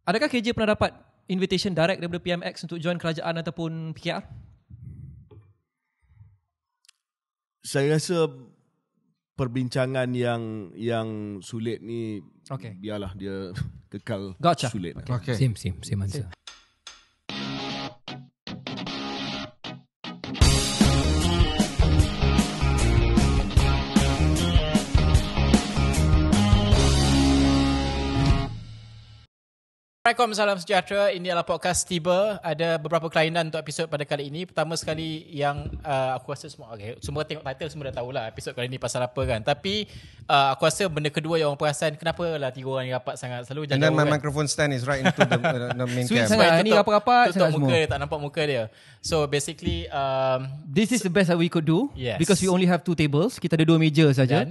Adakah KJ pernah dapat invitation direct daripada PMX untuk join kerajaan ataupun PKR? Saya rasa perbincangan yang sulit ni, biarlah dia kekal sulit. Okay. Same answer. Assalamualaikum, salam sejahtera. Ini adalah podcast Tiba. Ada beberapa kelainan untuk episod pada kali ini. Pertama sekali yang aku rasa semua tengok title semua dah tahulah episod kali ini pasal apa kan. Tapi aku rasa benda kedua yang orang perasan, kenapa lah 3 orang ni rapat sangat. Selalu and then my microphone stand is right into the main Sweet cam. sangat. Ni rapat-rapat tutup sangat muka semua. dia, tak nampak muka dia. So basically this is the best that we could do. Yes. Because we only have 2 tables. Kita ada 2 meja saja.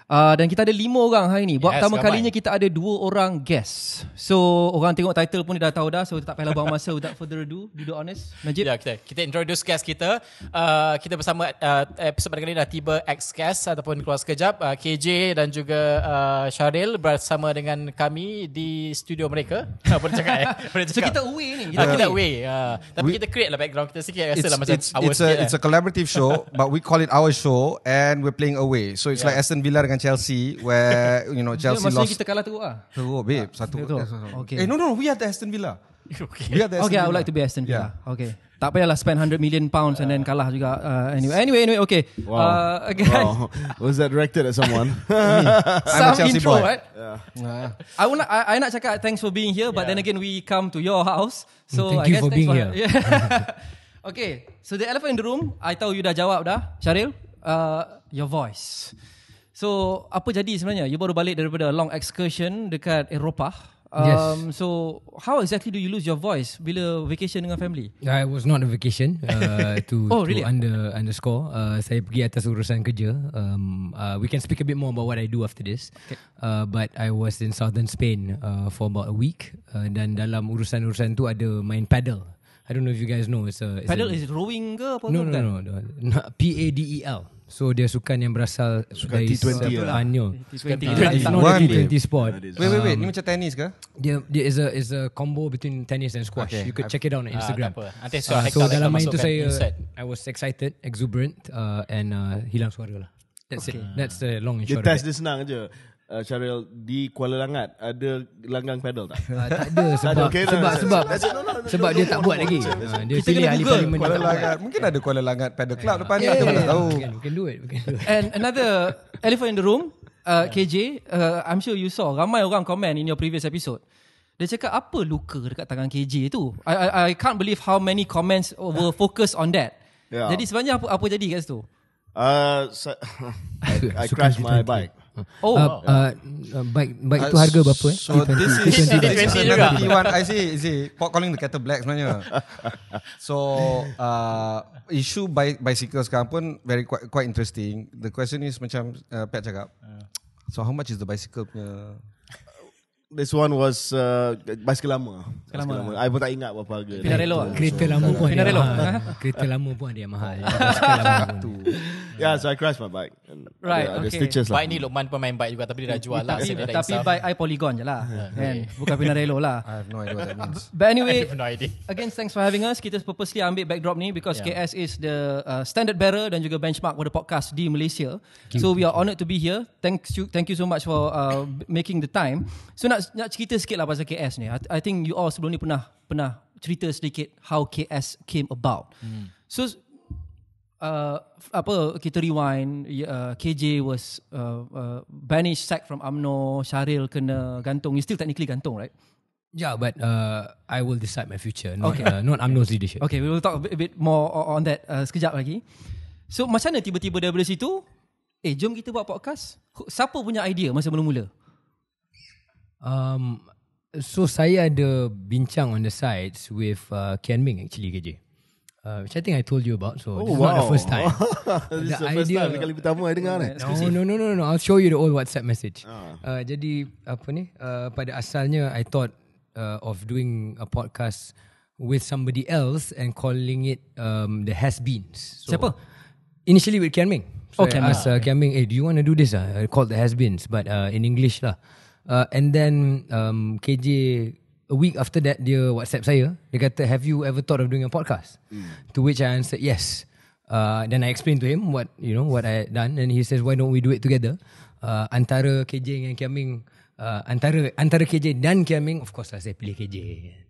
Dan kita ada 5 orang hari ni. Buat pertama kalinya kita ada 2 orang guest. So orang tengok title pun dia dah tahu dah. So tak payahlah buang masa. Without further ado, be honest, Najib. Ya, kita introduce guest kita. Kita bersama episod pada kali ini dah Tiba X guest ataupun Keluar Sekejap, KJ dan juga Shahril bersama dengan kami di studio mereka. Boleh cakap Boleh cakap. So kita away ni. Kita away. Tapi kita create lah background kita sikit. Rasa lah macam it's a collaborative show, but we call it our show and we're playing away. So it's like Aston Villa dengan Chelsea, where Chelsea maksudnya lost. kita kalah teruk lah. Teruk, babe. Satu. Okay. No, we are the Aston Villa. Okay, I would like to be Aston Villa. Okay. Tak payahlah spend 100 million pounds and then kalah juga. Anyway, okay. Wow. Was that directed at someone? I'm a Chelsea intro, boy. right? I nak cakap thanks for being here, but then again we come to your house. So Thank you for being here. Okay, so the elephant in the room, I tahu you dah jawab dah, Shahril. Your voice. So apa jadi sebenarnya? You baru balik daripada long excursion dekat Eropah. Yes. So how exactly do you lose your voice bila vacation dengan family? It was not a vacation really? underscore. Saya pergi atas urusan kerja. We can speak a bit more about what I do after this. Okay. But I was in southern Spain for about a week. Dan dalam urusan-urusan tu ada main paddle. I don't know if you guys know. Paddle is rowing ke apa? No. PADEL. So dia sukan yang berasal dari T20 lah. It's not a T20 sport. Wait. Ni macam tenis ke? Dia is a combo between tennis and squash. Okay. You could check it out on Instagram. So dalam main tu saya I was excited, exuberant and hilang suara lah. That's it. That's the long and Dia short. test dia senang je. Shahril, di Kuala Langat ada langgang pedal tak? Tak ada sebab dia tak buat lagi. Dia Kita pilih kena ahli Google. parlimen. Kuala Langat. Mungkin ada Kuala Langat Paddle Club depan ni. Kita tak tahu. We can do it. And another elephant in the room, KJ, I'm sure you saw ramai orang komen in your previous episode. Dia cakap apa luka dekat tangan KJ tu? I can't believe how many comments were focused on that. Yeah. Jadi sebenarnya apa jadi kat situ? I crashed my bike. Bike tu harga berapa? So this is T20 another juga. T1. I see. Pot calling the kettle black sebenarnya. So isu bicycle sekarang pun quite interesting. The question is macam Pat cakap. So how much is the bicycle punya? This one was bicycle lama. I pun tak ingat berapa harga. Pinarello. Kereta lama pun ada Pinarello. mahal. Kereta lama pun ada yang mahal. Yeah, so I crashed my bike. Right, Ada okay. stitches lah. Bike ni Lokman pun main bike juga, tapi dia dah jual lah. Tapi by I Polygon je lah. Kan? Bukan Pinarello lah. I have no idea what that means. But anyway, I have no idea. again, thanks for having us. Kita purposely ambil backdrop ni because KS is the standard bearer dan juga benchmark for the podcast di Malaysia. So we are honoured to be here. Thank you so much for making the time. So nak cerita sikit lah pasal KS ni. I think you all sebelum ni pernah cerita sedikit how KS came about. So kita rewind. KJ was banished, sacked from UMNO. Shahril kena gantung. You still technically gantung, right? Yeah, but I will decide my future. Not UMNO's leadership. Okay, we will talk a bit more on that sekejap lagi. So macam mana tiba-tiba daripada situ, jom kita buat podcast. Siapa punya idea masa mula-mula? So saya ada bincang on the sides with Kian Ming actually, KJ. Which I think I told you about. So this is not the first time. This is the first time. Kali pertama I dengar ni. No. I'll show you the old WhatsApp message. Jadi pada asalnya I thought of doing a podcast with somebody else and calling it the has-beens. So, Siapa? Initially with Kian Ming. So Kian I asked Kian Ming, do you want to do this? Called the has-beens, but in English lah. And then KJ a week after that dia WhatsApp saya. Dia kata, have you ever thought of doing a podcast? To which I answered yes. Then I explained to him what I had done, and he says, why don't we do it together? Antara KJ dengan Kian Ming, antara KJ dan Kian Ming, of course lah saya pilih KJ.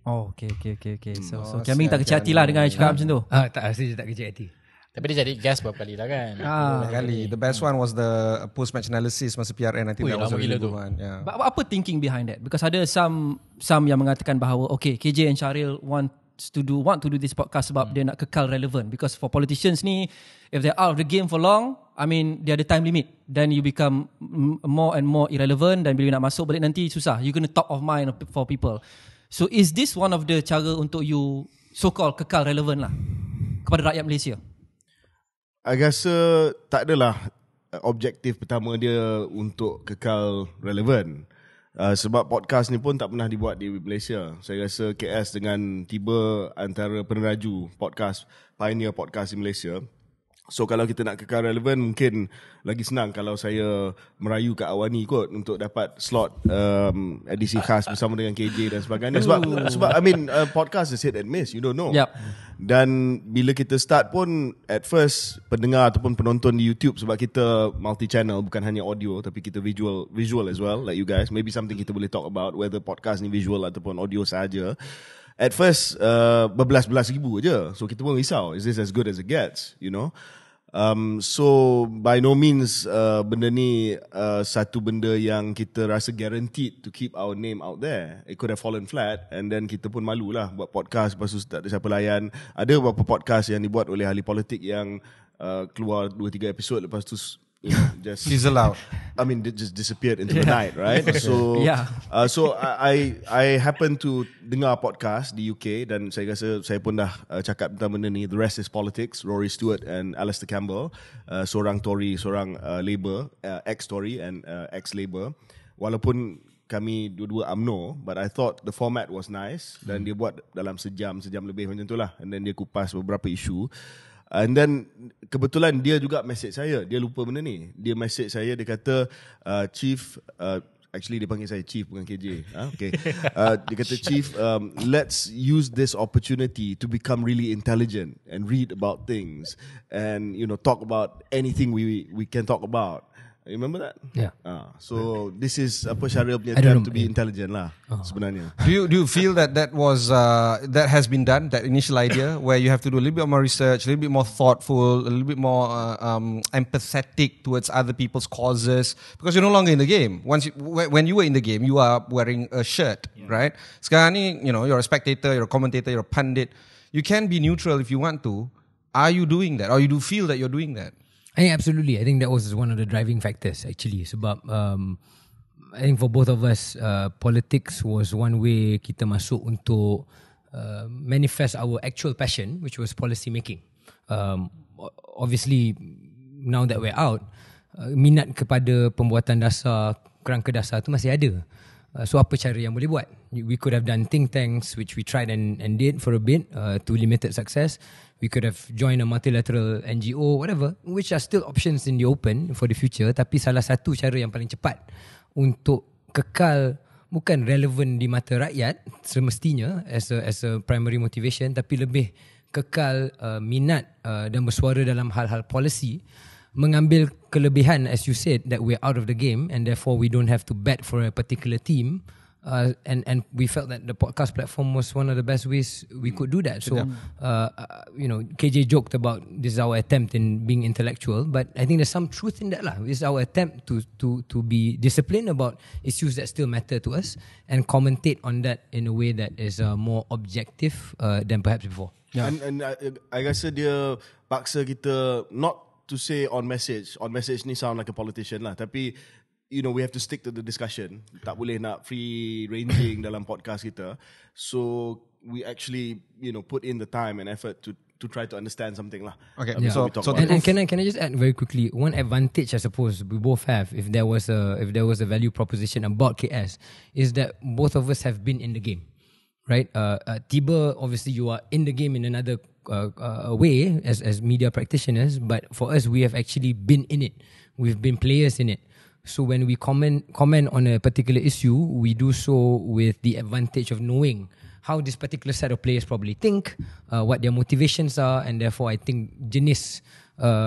Oh, okay. So Kian Ming tak kecil hati lah dengan cakap macam tu. Tak, saya tak kecil hati. Tapi dia jadi guest berapa kali lah kan. Kali. The best one was the post-match analysis masa PRN. I think that was a really good one. Yeah. But apa thinking behind that? Because ada some yang mengatakan bahawa okay, KJ and Shahril want to do this podcast sebab dia nak kekal relevant. Because for politicians ni, if they're out of the game for long, I mean, dia ada time limit. Then you become more and more irrelevant, dan bila nak masuk balik nanti susah. You're going to top of mind for people. So is this one of the cara untuk you so-called kekal relevant lah kepada rakyat Malaysia? I rasa tak adalah objektif pertama dia untuk kekal relevan. Sebab podcast ni pun tak pernah dibuat di Malaysia. Saya rasa KS dengan tiba antara peneraju podcast, pioneer podcast di Malaysia. So kalau kita nak kekal relevan, mungkin lagi senang kalau saya merayu Kak Awani kot untuk dapat slot edisi khas bersama dengan KJ dan sebagainya. Sebab I mean podcast is hit and miss, you don't know. Yep. Dan bila kita start pun, at first pendengar ataupun penonton di YouTube, sebab kita multi channel, bukan hanya audio tapi kita visual as well, like you guys. Maybe something kita boleh talk about, whether podcast ni visual ataupun audio saja. At first berbelas-belas ribu je. So kita pun risau, is this as good as it gets, you know? So by no means benda ni satu benda yang kita rasa guaranteed to keep our name out there. It could have fallen flat, and then kita pun malulah buat podcast, lepas tu tak ada siapa layan. Ada beberapa podcast yang dibuat oleh ahli politik yang keluar 2-3 episod, lepas tu just fizzle out. I mean, it just disappeared into the night, right? So, so I happen to dengar podcast di UK, dan saya rasa saya pun dah cakap tentang benda ni. The Rest is Politics, Rory Stewart and Alistair Campbell, seorang Tory, seorang Labour, ex-Tory and ex-Labour. Walaupun kami dua-dua UMNO, but I thought the format was nice, dan dia buat dalam sejam lebih macam tu lah, and then dia kupas beberapa isu. And then kebetulan dia juga message saya. Dia lupa benda ni. Dia message saya, dia kata Chief, actually dia panggil saya Chief bukan KJ. Okay. Dia kata Chief, let's use this opportunity to become really intelligent and read about things and talk about anything we can talk about. You remember that? Yeah. So this is apa Shahril punya attempt to be intelligent lah sebenarnya. Do you feel that was that has been done, that initial idea where you have to do a little bit more research, a little bit more thoughtful, a little bit more empathetic towards other people's causes, because you're no longer in the game. When you were in the game, you are wearing a shirt, right? Sekarang ni, you're a spectator, you're a commentator, you're a pundit. You can be neutral if you want to. Are you doing that, or you do feel that you're doing that? I think absolutely. I think that was one of the driving factors actually. Sebab I think for both of us, politics was one way kita masuk untuk manifest our actual passion, which was policy making. Obviously, now that we're out, minat kepada pembuatan dasar, kerangka dasar tu masih ada. So apa cara yang boleh buat? We could have done think tanks, which we tried and did for a bit, to limited success. We could have joined a multilateral NGO, whatever, which are still options in the open for the future. Tapi salah satu cara yang paling cepat untuk kekal, bukan relevan di mata rakyat semestinya as a primary motivation, tapi lebih kekal minat dan bersuara dalam hal-hal policy, mengambil kelebihan, as you said, that we're out of the game and therefore we don't have to bet for a particular team. And we felt that the podcast platform was one of the best ways we could do that. So, KJ joked about this is our attempt in being intellectual, but I think there's some truth in that lah. It's our attempt to be disciplined about issues that still matter to us and commentate on that in a way that is more objective than perhaps before. Yeah. And I rasa dia paksa kita not to say on message ni sound like a politician lah, tapi we have to stick to the discussion. Tak boleh nak free ranging dalam podcast kita. So we actually put in the time and effort to try to understand something lah. Okay. So can I just add very quickly, one advantage I suppose we both have, if there was a value proposition about KS, is that both of us have been in the game, right? Tiba, obviously you are in the game in another way as media practitioners, but for us we have actually been in it. We've been players in it. So when we comment on a particular issue, we do so with the advantage of knowing how this particular set of players probably think, what their motivations are, and therefore I think jenis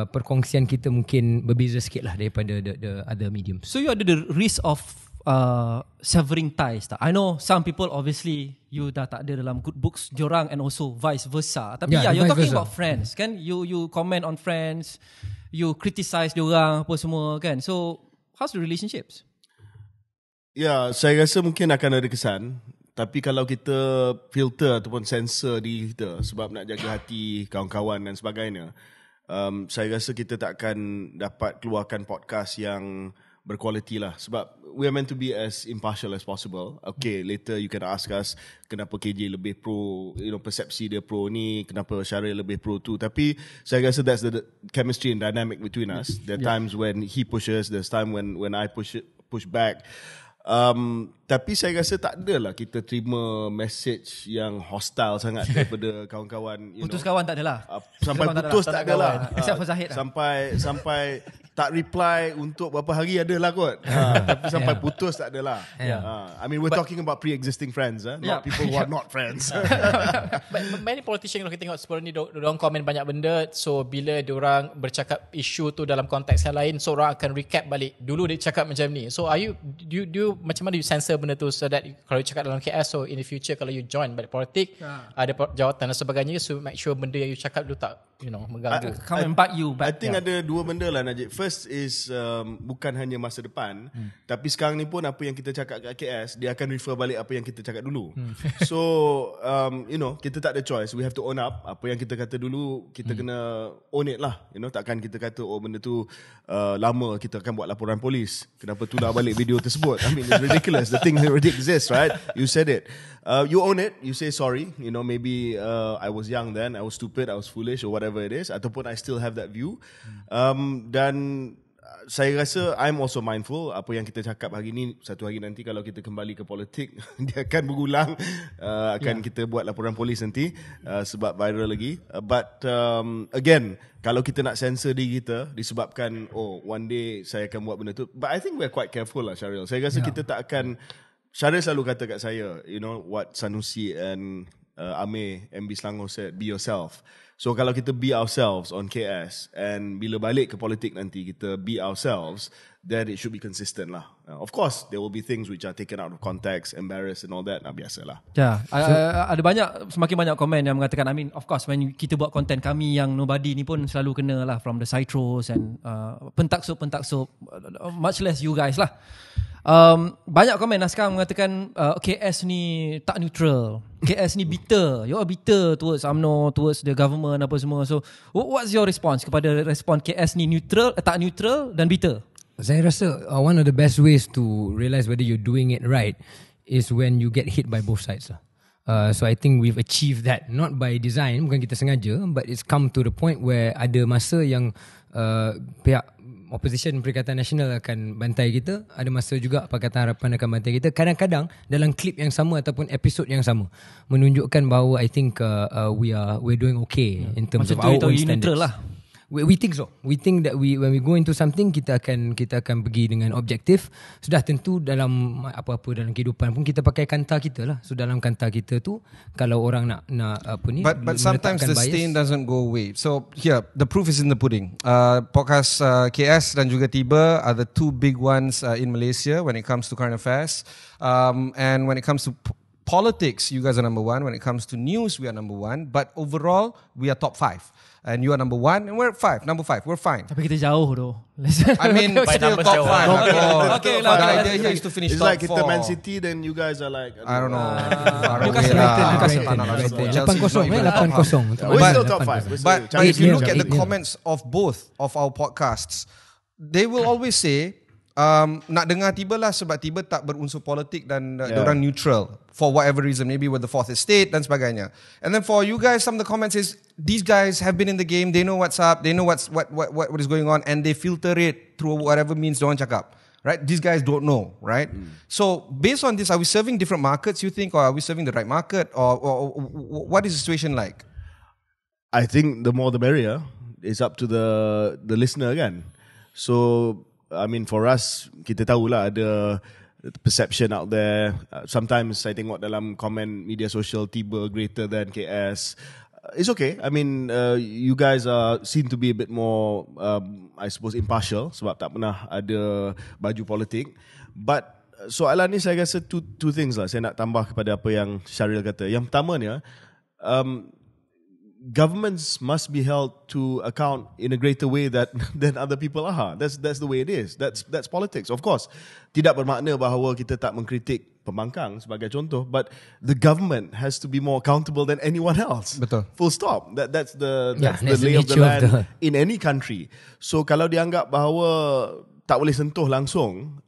perkongsian kita mungkin berbeza sikit lah daripada the other mediums. So you ada the risk of severing ties tak? I know some people obviously you dah tak ada dalam good books diorang and also vice versa. Tapi you're talking about friends kan? You comment on friends, you criticize diorang apa semua kan? So how's the relationships? Ya, saya rasa mungkin akan ada kesan. Tapi kalau kita filter ataupun sensor diri kita sebab nak jaga hati kawan-kawan dan sebagainya, saya rasa kita tak akan dapat keluarkan podcast yang berkualiti lah. Sebab we are meant to be as impartial as possible. Okay, later you can ask us kenapa KJ lebih pro, persepsi dia pro ni, kenapa Shahril lebih pro tu. Tapi saya rasa that's the chemistry and dynamic between us. There are times when he pushes, there's time when I push back. Tapi saya rasa tak adalah kita terima message yang hostile sangat daripada kawan-kawan. Putus kawan tak adalah. Sampai putus tak adalah. Except for Zahid Sampai tak reply untuk berapa hari adalah kot. Tapi sampai putus tak adalah. I mean we're talking about pre-existing friends, not people who are not friends. But many politicians kalau kita tengok sebelum ni diorang komen banyak benda, so bila diorang bercakap isu tu dalam konteks yang lain, so orang akan recap balik dulu dia cakap macam ni. So are you do you macam mana you censor benda tu so that kalau you cakap dalam KS, so in the future kalau you join balik politik, ada jawatan dan sebagainya, so make sure benda yang you cakap tu tak mengganggu. Come and bite you back. I think ada dua benda lah Najib. First is bukan hanya masa depan, tapi sekarang ni pun apa yang kita cakap kat KS, dia akan refer balik apa yang kita cakap dulu. So kita tak ada choice. We have to own up. Apa yang kita kata dulu, kita kena own it lah. Takkan kita kata benda tu lama, kita akan buat laporan polis. Kenapa tular balik video tersebut? I mean it's ridiculous. The thing already exists, right? You said it. You own it. You say sorry. Maybe I was young then, I was stupid, I was foolish or whatever it is. Ataupun I still have that view. Dan saya rasa I'm also mindful apa yang kita cakap hari ni, satu hari nanti kalau kita kembali ke politik dia akan berulang, kita buat laporan polis nanti sebab viral lagi. But again, kalau kita nak censor diri kita disebabkan one day saya akan buat benda tu, but I think we're quite careful lah Shahril. Saya rasa kita tak akan, Shahril selalu kata kat saya, what Sanusi and Amir MB Selangor said, be yourself. So kalau kita be ourselves on KS, and bila balik ke politik nanti kita be ourselves, then it should be consistent lah. Of course there will be things which are taken out of context, embarrassed and all that, biasalah. Ada semakin banyak komen yang mengatakan, I mean of course when kita buat konten kami yang nobody ni pun selalu kena lah, from the Citros and pentaksub, much less you guys lah. Banyak komen lah sekarang mengatakan KS ni tak neutral, KS ni bitter, you are bitter towards UMNO, towards the government apa semua. So what's your response kepada respon KS ni neutral, tak neutral dan bitter? Saya rasa one of the best ways to realise whether you're doing it right is when you get hit by both sides lah. So I think we've achieved that, not by design, bukan kita sengaja, but it's come to the point where ada masa yang pihak opposition Perikatan Nasional akan bantai kita, ada masa juga Pakatan Harapan akan bantai kita, kadang-kadang dalam klip yang sama ataupun episod yang sama, menunjukkan bahawa I think we're doing okay in terms of our own standards lah. We think so. We think that when we go into something, kita akan pergi dengan objektif. Sudah tentu dalam apa-apa dalam kehidupan pun kita pakai kanta kita lah. So dalam kanta kita tu, kalau orang nak apa ni, but sometimes the stain doesn't go away. So here the proof is in the pudding. Podcast KS dan juga Tiba are the two big ones in Malaysia when it comes to current affairs, and when it comes to politics, you guys are number one. When it comes to news, we are number one. But overall, we are top 5. And you are number 1 and we're number 5. We're fine. Tapi kita jauh tu. I mean, still top 5. Okay, the idea here is to finish it's top 4. It's like kita Man City, then you guys are like, I don't know. Newcastle. 8-0. We're still top 5. But if you look at the comments of both of our podcasts, they will always say, nak dengar Tiba lah sebab Tiba tak berunsur politik dan orang neutral for whatever reason, maybe with the fourth estate dan sebagainya. And then for you guys, some of the comments is, these guys have been in the game, they know what's up, they know what is going on, and they filter it through whatever means diorang cakap. Right? These guys don't know, right? So based on this, are we serving different markets, you think, or are we serving the right market, or what is the situation like? I think the more the merrier. It's up to the listener again. So I mean for us, kita tahulah ada perception out there. Sometimes saya tengok dalam komen media sosial tiba greater than KS. It's okay. I mean, you guys seem to be a bit more, I suppose, impartial sebab tak pernah ada baju politik. But soalan ni saya rasa two things lah. Saya nak tambah kepada apa yang Shahril kata. Yang pertamanya, governments must be held to account in a greater way than other people are. That's the way it is. That's politics. Of course, tidak bermakna bahawa kita tak mengkritik pembangkang sebagai contoh, but the government has to be more accountable than anyone else. Betul. Full stop. That's the that's lay the of the nature land of in any country. So kalau dianggap bahawa tak boleh sentuh langsung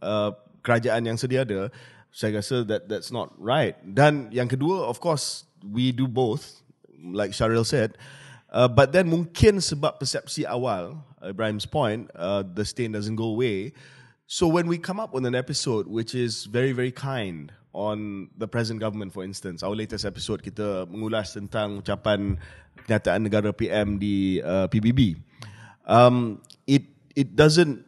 kerajaan yang sedia ada, saya rasa that's not right. Dan yang kedua, of course, we do both, like Shahril said, but then mungkin sebab persepsi awal, Ibrahim's point, the stain doesn't go away. So when we come up with an episode which is very, very kind on the present government, for instance, our latest episode kita mengulas tentang ucapan kenyataan negara PM di PBB, it doesn't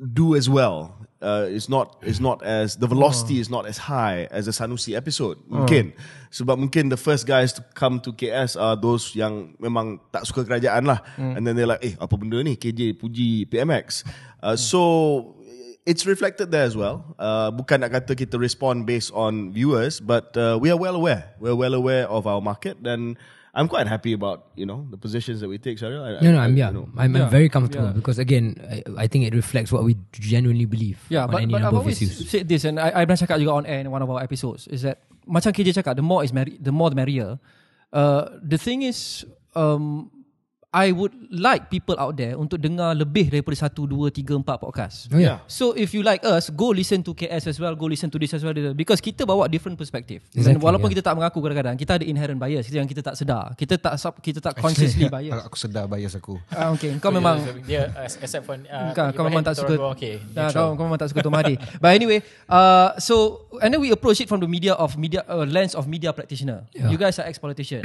do as well. It's not as, the velocity is not as high as the Sanusi episode. Mungkin sebab mungkin the first guys to come to KS are those yang memang tak suka kerajaan lah, and then they're like, apa benda ni, KJ puji PMX. So it's reflected there as well. Bukan nak kata kita respond based on viewers, but we are well aware. We're well aware of our market, and I'm quite happy about the positions that we take, Shahril. I'm very comfortable because again, I think it reflects what we genuinely believe. Yeah, on but any I've number of always issues. said this, and I pernah cakap juga on air in one of our episodes, is that macam KJ cakap, the more the merrier. The thing is, I would like people out there untuk dengar lebih daripada 1, 2, 3, 4 podcast. Oh, yeah. So if you like us, go listen to KS as well, go listen to this as well, because kita bawa different perspective. Exactly, Dan walaupun kita tak mengaku kadang-kadang, kita ada inherent bias yang kita tak sedar. Kita tak consciously bias. Aku sedar bias aku. Okay, kau memang dia except for kau memang tak suka. Okay, Kau memang tak suka Tom Hardy. But anyway, so and then we approach it from the lens of media practitioner. Yeah. You guys are ex-politician.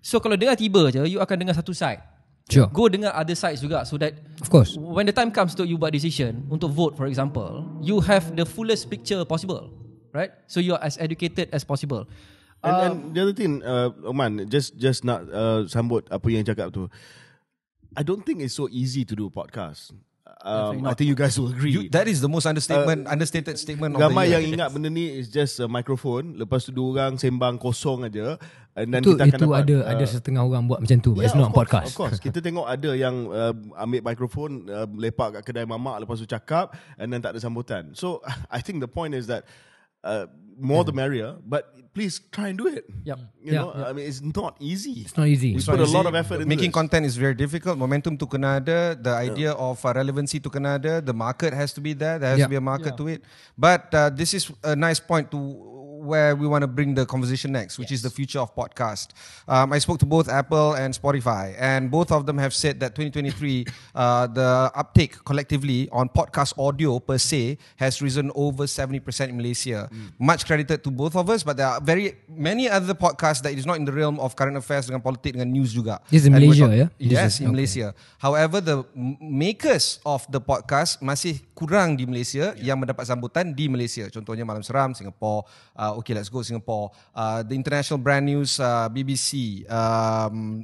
So kalau dengar tiba je, you akan dengar satu side. Sure. Go dengar other sides juga, so that Of course. when the time comes to you buat decision untuk vote, for example, you have the fullest picture possible, right? So you are as educated as possible. And the other thing, Oman, just nak sambut apa yang cakap tu. I don't think it's so easy to do a podcast. I think you guys will agree. That is the most understated statement of the Ramai year. yang ingat benda ni is just a microphone, lepas tu dua orang sembang kosong aja, and then kita akan dapat ada setengah orang buat macam tu, but it's not podcast. Of course, kita tengok ada yang ambil microphone, lepak kat kedai mamak, lepas tu cakap, and then tak ada sambutan. So I think the point is that more the merrier, but please try and do it. Yep. I mean, it's not easy. It's not easy. We put a lot of effort into Making this. content is very difficult. Momentum tu kena ada. The idea of relevancy tu kena ada. The market has to be there. There has to be a market to it. But this is a nice point to where we want to bring the conversation next, which is the future of podcast. I spoke to both Apple and Spotify, and both of them have said that 2023, the uptake collectively on podcast audio per se has risen over 70% in Malaysia. Much credited to both of us, but there are very many other podcasts that is not in the realm of current affairs dengan politik, dengan news juga. This is in And Malaysia, we're yeah? Yes, in Malaysia. However, the makers of the podcast masih kurang di Malaysia yang mendapat sambutan di Malaysia. Contohnya Malam Seram, Singapore. Okay, let's go Singapore. The international brand news, BBC,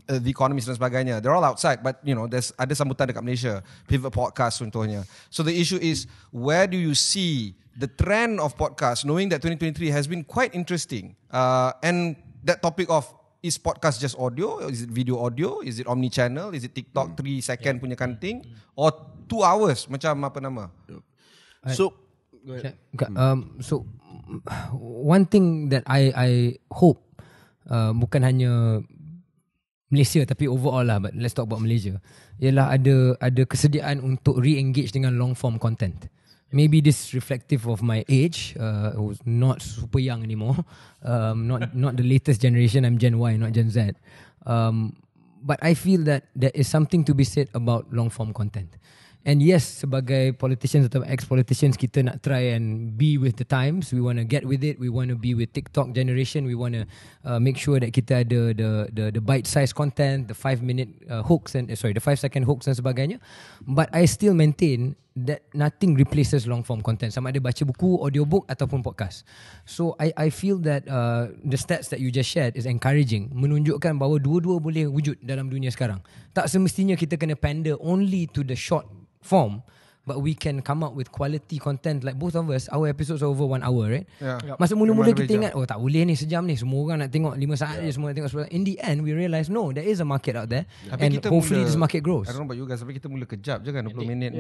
The Economist dan sebagainya. They're all outside, but there's ada sambutan dekat Malaysia. Pivot Podcast contohnya. So the issue is, where do you see the trend of podcast, knowing that 2023 has been quite interesting, and that topic of, is podcast just audio? Is it video audio? Is it omni-channel? Is it TikTok 3 second punya kanting? Or 2 hours macam apa nama? So, go ahead. So one thing that I hope, bukan hanya Malaysia tapi overall lah, but let's talk about Malaysia, ialah ada kesediaan untuk re-engage dengan long form content. Maybe this reflective of my age, who's not super young anymore, not the latest generation. I'm Gen Y, not Gen Z. But I feel that there is something to be said about long form content. And yes, sebagai politicians atau ex-politicians, kita nak try and be with the times. We want to get with it. We want to be with TikTok generation. We want to make sure that kita ada the bite-sized content, the 5-minute hooks and the 5-second hooks dan sebagainya. But I still maintain that nothing replaces long-form content. Sama ada baca buku, audiobook ataupun podcast. So I feel that the stats that you just shared is encouraging, menunjukkan bahawa dua-dua boleh wujud dalam dunia sekarang. Tak semestinya kita kena pander only to the short form, but we can come up with quality content. Like both of us, our episodes are over 1 hour, right? Masa mula-mula kita ingat, tak boleh ni sejam ni, semua orang nak tengok 5 saat je, semua nak tengok 10. In the end, we realise no, there is a market out there, and hopefully this market grows. I don't know about you guys, tapi kita mula kejap je kan, 20 minit.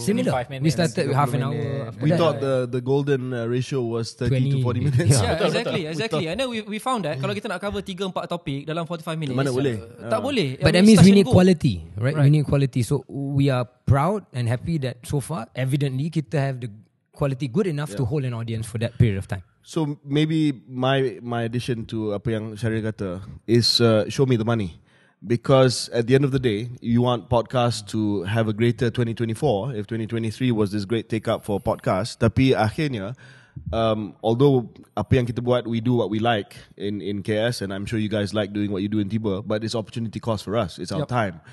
Similar. We started with half an hour. We thought the golden ratio was 30 to 40 minutes. Exactly. And then we found that kalau kita nak cover 3-4 topik dalam 45 minutes, mana boleh? Tak boleh. But that means we need quality, right? We need quality. So we are proud and happy that so far, evidently, kita have the quality good enough to hold an audience for that period of time. So maybe my addition to apa yang Shahril kata is show me the money. Because at the end of the day, you want podcasts to have a greater 2024. If 2023 was this great take up for podcasts, tapi akhirnya, although apa yang kita buat, we do what we like in KS, and I'm sure you guys like doing what you do in Tiba, but it's opportunity cost for us. It's our time.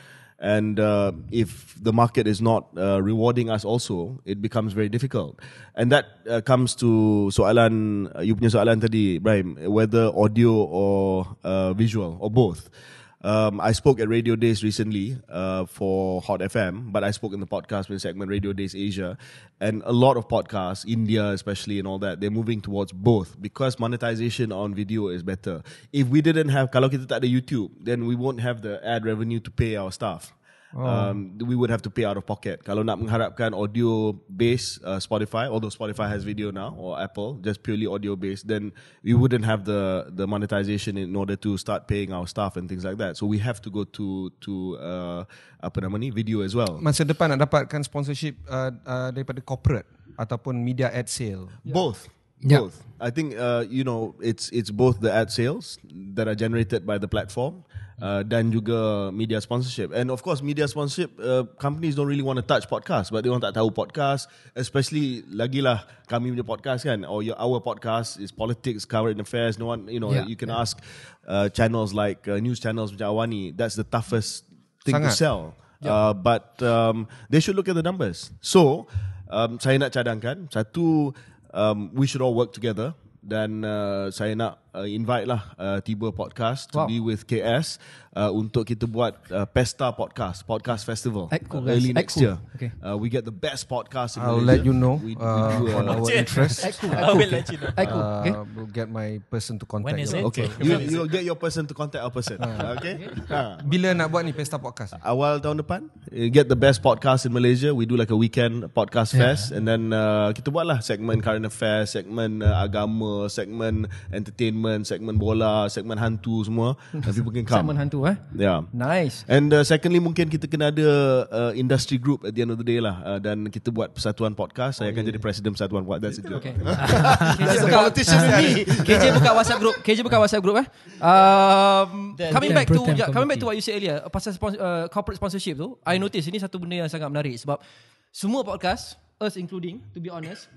And if the market is not rewarding us also, it becomes very difficult. And that comes to soalan, you punya soalan tadi, Ibrahim, whether audio or visual or both. I spoke at Radio Days recently for Hot FM, but I spoke in the podcast with segment Radio Days Asia, and a lot of podcasts, India especially and all that, they're moving towards both because monetization on video is better. If we didn't have, kalau kita tak ada YouTube, then we won't have the ad revenue to pay our staff. We would have to pay out of pocket. Kalau nak mengharapkan audio based Spotify, although Spotify has video now, or Apple, just purely audio based, then we wouldn't have the monetization in order to start paying our staff and things like that. So we have to go to apa nama ni, video as well. Masa depan nak dapatkan sponsorship daripada corporate ataupun media ad sale. Both. I think it's both the ad sales that are generated by the platform dan juga media sponsorship. And of course media sponsorship, companies don't really want to touch podcast, but they orang tak tahu podcast, especially lagilah kami punya podcast kan, or our podcast is politics, current affairs. No one, you can ask channels like news channels macam Awani, that's the toughest thing to sell. But they should look at the numbers. So saya nak cadangkan satu, we should all work together. Dan saya nak invite lah Tiba Podcast to be with KS untuk kita buat Pesta Podcast Festival early next year. We get the best podcast in Malaysia. I'll let you know we do on our interest. I will let you know. We'll get my person to contact. When is it? Okay, you'll get your person to contact our person. Okay. Bila nak buat ni Pesta Podcast? Awal tahun depan. Get the best podcast in Malaysia. We do like a weekend podcast fest, and then kita buat lah segmen current affairs, segmen agama, segmen entertainment, segmen bola, segmen hantu semua. And people can come. Segmen hantu Yeah. Nice. And secondly, mungkin kita kena ada industry group at the end of the day lah. Dan kita buat persatuan podcast. Saya akan jadi presiden persatuan podcast. That's a joke. Okay. That's a politician ni. KJ buka WhatsApp group. Coming back to what you said earlier pasal corporate sponsorship tu, I notice ini satu benda yang sangat menarik sebab semua podcast, us including, to be honest,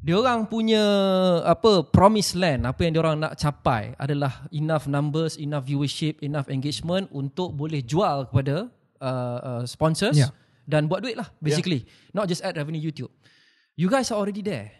diorang punya promised land, apa yang diorang nak capai adalah enough numbers, enough viewership, enough engagement untuk boleh jual kepada sponsors dan buat duit lah basically. Not just ad revenue YouTube. You guys are already there.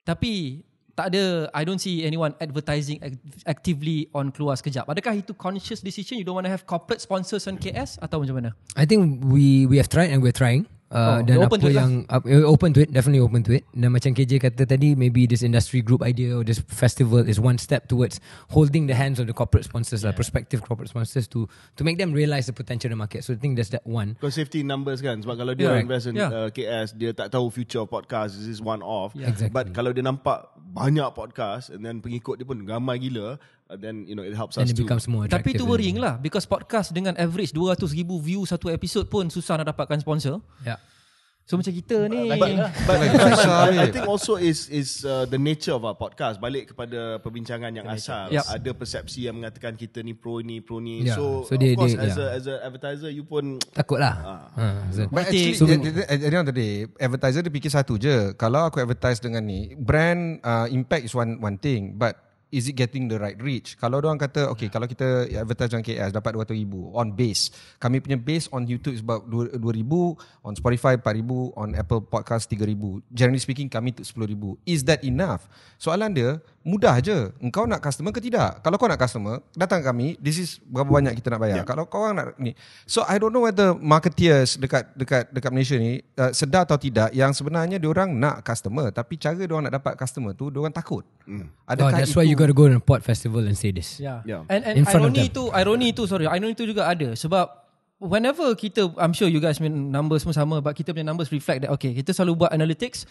Tapi tak ada, I don't see anyone advertising actively on Keluar Sekejap. Adakah itu conscious decision? You don't want to have corporate sponsors on KS atau macam mana? I think we have tried and we're trying. Dan apa yang open to it, definitely open to it. Dan macam KJ kata tadi, maybe this industry group idea or this festival is one step towards holding the hands of the corporate sponsors, prospective corporate sponsors to make them realise the potential of the market. So I think that's that one. Because safety numbers kan, sebab kalau dia invest in KS, dia tak tahu future of podcast, this is one off. Exactly. But kalau dia nampak banyak podcast and then pengikut dia pun ramai gila, then it helps us and it too. becomes more attractive. Tapi itu worrying lah, because podcast dengan average 200,000 view satu episod pun susah nak dapatkan sponsor. So macam kita ni. But I think also is the nature of our podcast. Balik kepada perbincangan yang asal. Ada persepsi yang mengatakan kita ni pro ni. So of course as a advertiser you pun takut lah. But actually at the end of the day, advertiser dia fikir satu je. Kalau aku advertise dengan ni, brand impact is one thing, but is it getting the right reach? Kalau orang kata, okay, kalau kita advertise dengan KS dapat 200,000 on base. Kami punya base on YouTube is about 2,000, on Spotify 4,000, on Apple Podcast 3,000. Generally speaking, kami tu 10,000. Is that enough? Soalan dia, mudah je. Engkau nak customer ke tidak? Kalau kau nak customer, datang kami, this is berapa banyak kita nak bayar. Kalau kau orang nak ni. So I don't know whether marketeers dekat Malaysia ni sedar atau tidak yang sebenarnya diorang nak customer, tapi cara diorang nak dapat customer tu diorang takut. Adakah that's why you got to go to a pod festival and say this. And irony tu juga ada sebab whenever kita, I'm sure you guys punya numbers semua sama, but kita punya numbers reflect that okay, kita selalu buat analytics,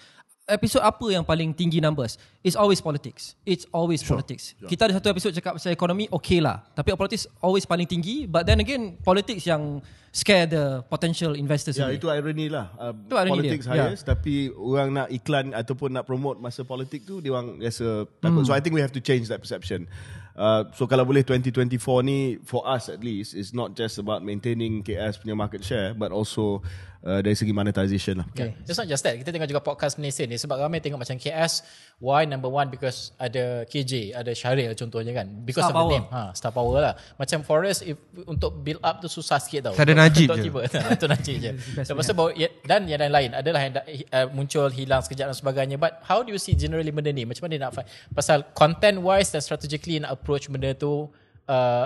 episod apa yang paling tinggi numbers? It's always politics. Politics. Kita ada satu episod cakap pasal ekonomi, okay lah, tapi politics always paling tinggi, but then again politics yang scare the potential investors. Itu irony lah. Politics highest, tapi orang nak iklan ataupun nak promote masa politik tu, dia orang rasa takut. So I think we have to change that perception. So kalau boleh 2024 ni, for us at least, it's not just about maintaining KS punya market share, but also dari segi monetization lah. It's not just that. Kita tengok juga podcast Malaysia ni, sebab ramai tengok macam KS, why number one? Because ada KJ, ada Shahril contohnya kan, because star of power. the name. Star power lah. Macam Forest, untuk build up tu susah sikit tau. Ada Najib je. Itu Najib je. Lepas tu dan yang lain adalah yang muncul, hilang sekejap dan sebagainya. But how do you see generally benda ni? Macam mana nak pasal content wise dan strategically nak approach benda tu,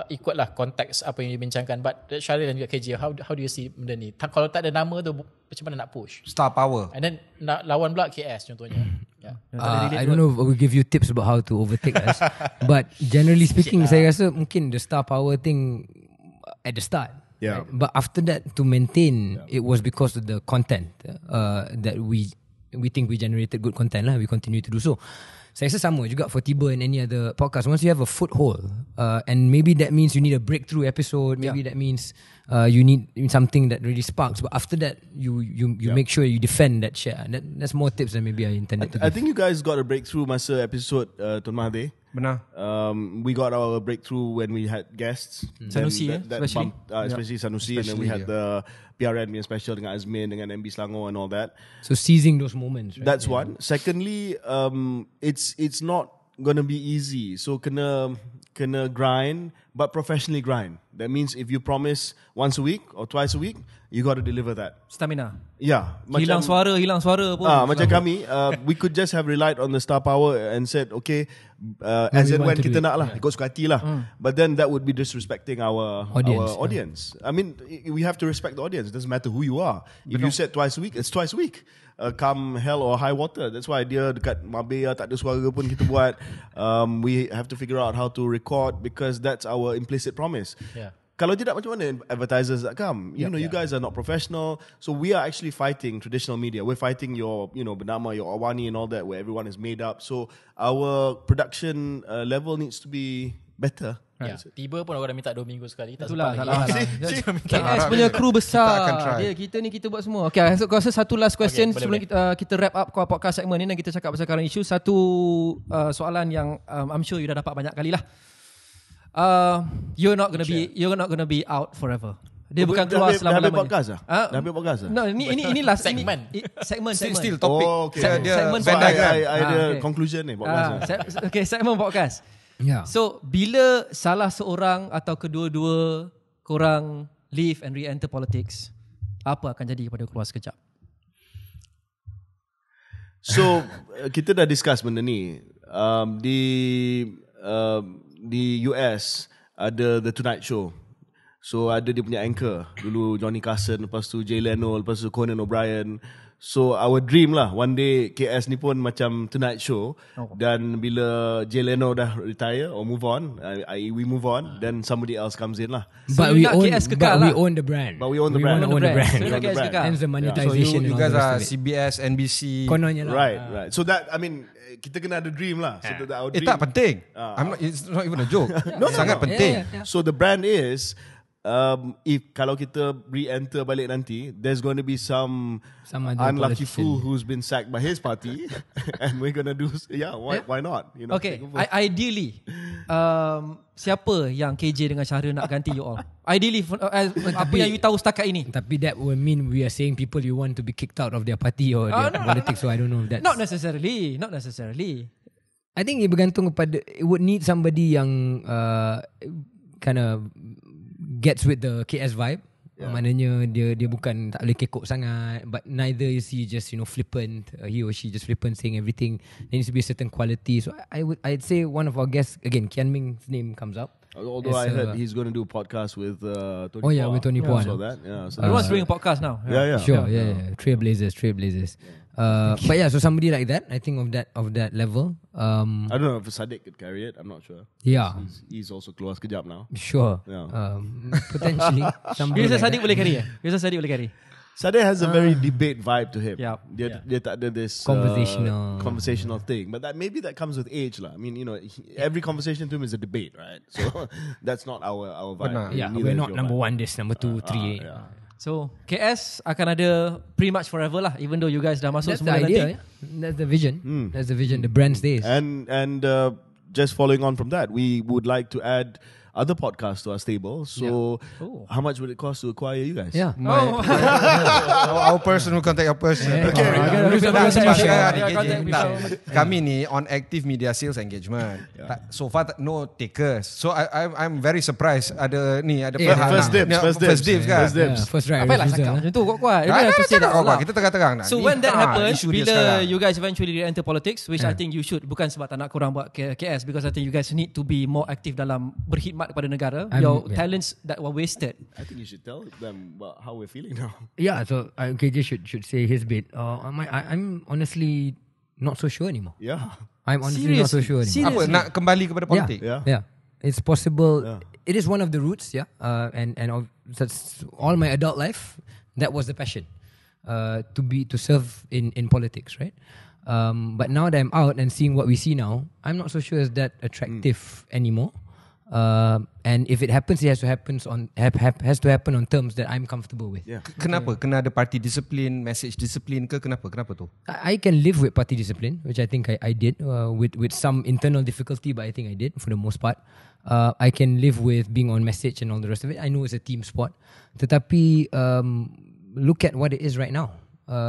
ikutlah konteks apa yang dibincangkan. But Shahril dan juga KJ, how do you see benda ni? Kalau tak ada nama tu, macam mana nak push? Star power. And then nak lawan pula KS contohnya. I don't know if we give you tips about how to overtake us, but generally speaking, saya rasa mungkin the star power thing at the start. Right? But after that, to maintain, it was because of the content that we think we generated good content lah. We continue to do so. Saya rasa sama juga for Tiba and any other podcast. Once you have a foothold, and maybe that means you need a breakthrough episode. Maybe that means you need something that really sparks. But after that, you make sure you defend that share. That's more tips than maybe I intended to give. I think you guys got a breakthrough masa episode Tun Mahathir. Benar. We got our breakthrough when we had guests. Sanusi, especially Sanusi, and then we had the PRN being special dengan Azmin, dengan MB Selangor and all that. So seizing those moments, right? That's one. Secondly, it's not gonna be easy. So kena grind, but professionally grind. That means if you promise once a week or twice a week, you got to deliver that. Stamina. Yeah. Hilang suara pun. Macam kami, we could just have relied on the star power and said, okay, as and when kita nak lah, ikut suka hati lah. But then that would be disrespecting our audience. I mean, we have to respect the audience. It doesn't matter who you are. If you said twice a week, it's twice a week. Come hell or high water. That's why dia dekat Mabea tak ada suara pun kita buat. We have to figure out how to record because that's our implicit promise. Kalau tidak, macam mana advertisers that come? You know, you guys are not professional. So we are actually fighting traditional media. We're fighting your, Bernama, your Awani and all that, where everyone is made up. So our production level needs to be better. Tiba pun orang dah minta 2 minggu sekali. Tak itulah, sempat lagi. KS punya kru besar. Kita buat semua. Okay, aku rasa satu last question sebelum kita wrap up podcast segmen ni dan kita cakap pasal current issue. Satu soalan yang I'm sure you dah dapat banyak kali lah. You're not gonna be out forever. Dia bukan keluar selama-lamanya. Dah podcast lah? Dah habis podcast lah? No, ini last segment. Still topic. Segment podcast. I ada conclusion ni podcast. Okay, segment podcast. So bila salah seorang atau kedua-dua korang leave and re-enter politics, apa akan jadi kepada Keluar Sekejap? So kita dah discuss benda ni. Di US ada The Tonight Show. So ada dia punya anchor. Dulu Johnny Carson, lepas tu Jay Leno, lepas tu Conan O'Brien. So our dream lah, one day KS ni pun macam Tonight Show. Dan bila Jay Leno dah retire or move on, we move on, then somebody else comes in lah. So we own the brand. But we own the brand. Hence the monetization. So you guys are CBS, NBC. Kononnya lah. Right. So that, I mean, kita kena ada dream lah. So that our dream. Tak penting. It's not even a joke. Sangat penting. So the brand is if kalau kita re-enter balik nanti, there's going to be some unlucky politician fool who's been sacked by his party, and we're going to do, why not? You know, Okay, ideally, siapa yang KJ dengan Shahril nak ganti you all? Ideally, apa yang you tahu setakat ini? Tapi that will mean we are saying people you want to be kicked out of their party or their politics. So I don't know if that's... Not necessarily. I think it bergantung kepada, it would need somebody yang kind of gets with the KS vibe. Maknanya dia bukan tak boleh kekok sangat, but neither is he just flippant, he or she just flippant saying everything. There needs to be a certain quality. So I'd say one of our guests, again, Kian Ming's name comes up. Although I heard he's going to do a podcast with Tony Oh yeah, Pua. with Tony Pua. So that, so Everyone's doing a podcast now. Yeah. Sure, yeah. Trailblazers. But yeah, so somebody like that, I think of that level. I don't know if Sadiq could carry it. I'm not sure. Yeah, He's also Keluar Sekejap now. sure. Yeah. Potentially. You somebody rasa like Sadiq that. boleh carry? You rasa Sadiq boleh carry? Sadiq has a very debate vibe to him. Yeah. Dia tak ada this Conversational thing. But maybe that comes with age lah. I mean, every conversation to him is a debate, right? So that's not our vibe. Benar. Yeah, Neither we're is not your number vibe. 1 this, number 2, 3. So KS akan ada pretty much forever lah, even though you guys dah masuk That's the semula idea. nanti. That's the vision. That's the vision. The brand stays. And just following on from that, we would like to add other podcasts to our stable. So how much would it cost to acquire you guys? Yeah. Our person will contact your person. Kami ni on active media sales engagement. So far no takers. So I'm very surprised ada first dibs kan. First right. Apa lah cakap macam tu kuat-kuat. You don't have to say that out loud. Kita terang-terang nak. So when that happens, bila you guys eventually enter politics, which I think you should, bukan sebab tak nak korang buat KS, because I think you guys need to be more active dalam berkhidmat kepada negara. Your talents that were wasted. I think you should tell them about how we're feeling now. Yeah, so KJ should say his bit. I'm honestly not so sure anymore. Yeah. I'm honestly not so sure anymore. Apa nak kembali kepada politik? Yeah. It's possible. It is one of the roots, and that's all my adult life. That was the passion, to serve in politics, right? But now that I'm out and seeing what we see now, I'm not so sure is that attractive anymore. And if it happens, it has to happen on terms that I'm comfortable with. Yeah. Kenapa? Kena ada party discipline, message discipline ke? Kenapa tu? I can live with party discipline, which I think I did, with some internal difficulty, but I think I did for the most part. I can live with being on message and all the rest of it. I know it's a team sport. Tetapi look at what it is right now.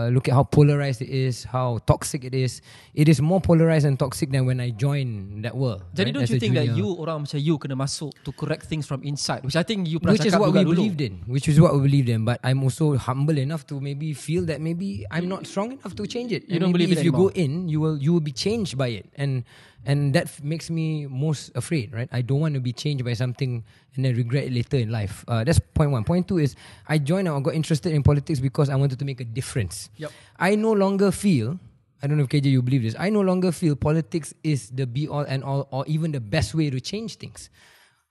Look at how polarized it is, how toxic it is. It is more polarized and toxic than when I joined that world. Jadi don't you think that orang macam you kena masuk to correct things from inside, which I think you pernah cakap juga dulu. Which is what we believed in. But I'm also humble enough to maybe feel that maybe I'm not strong enough to change it. You don't believe it if you anymore. go in, you will be changed by it, and that makes me most afraid, right? I don't want to be changed by something and then regret it later in life. That's point 1. Point 2 is I got interested in politics because I wanted to make a difference. Yep. I no longer feel, I don't know if KJ you believe this, I no longer feel politics is the be all and all or even the best way to change things.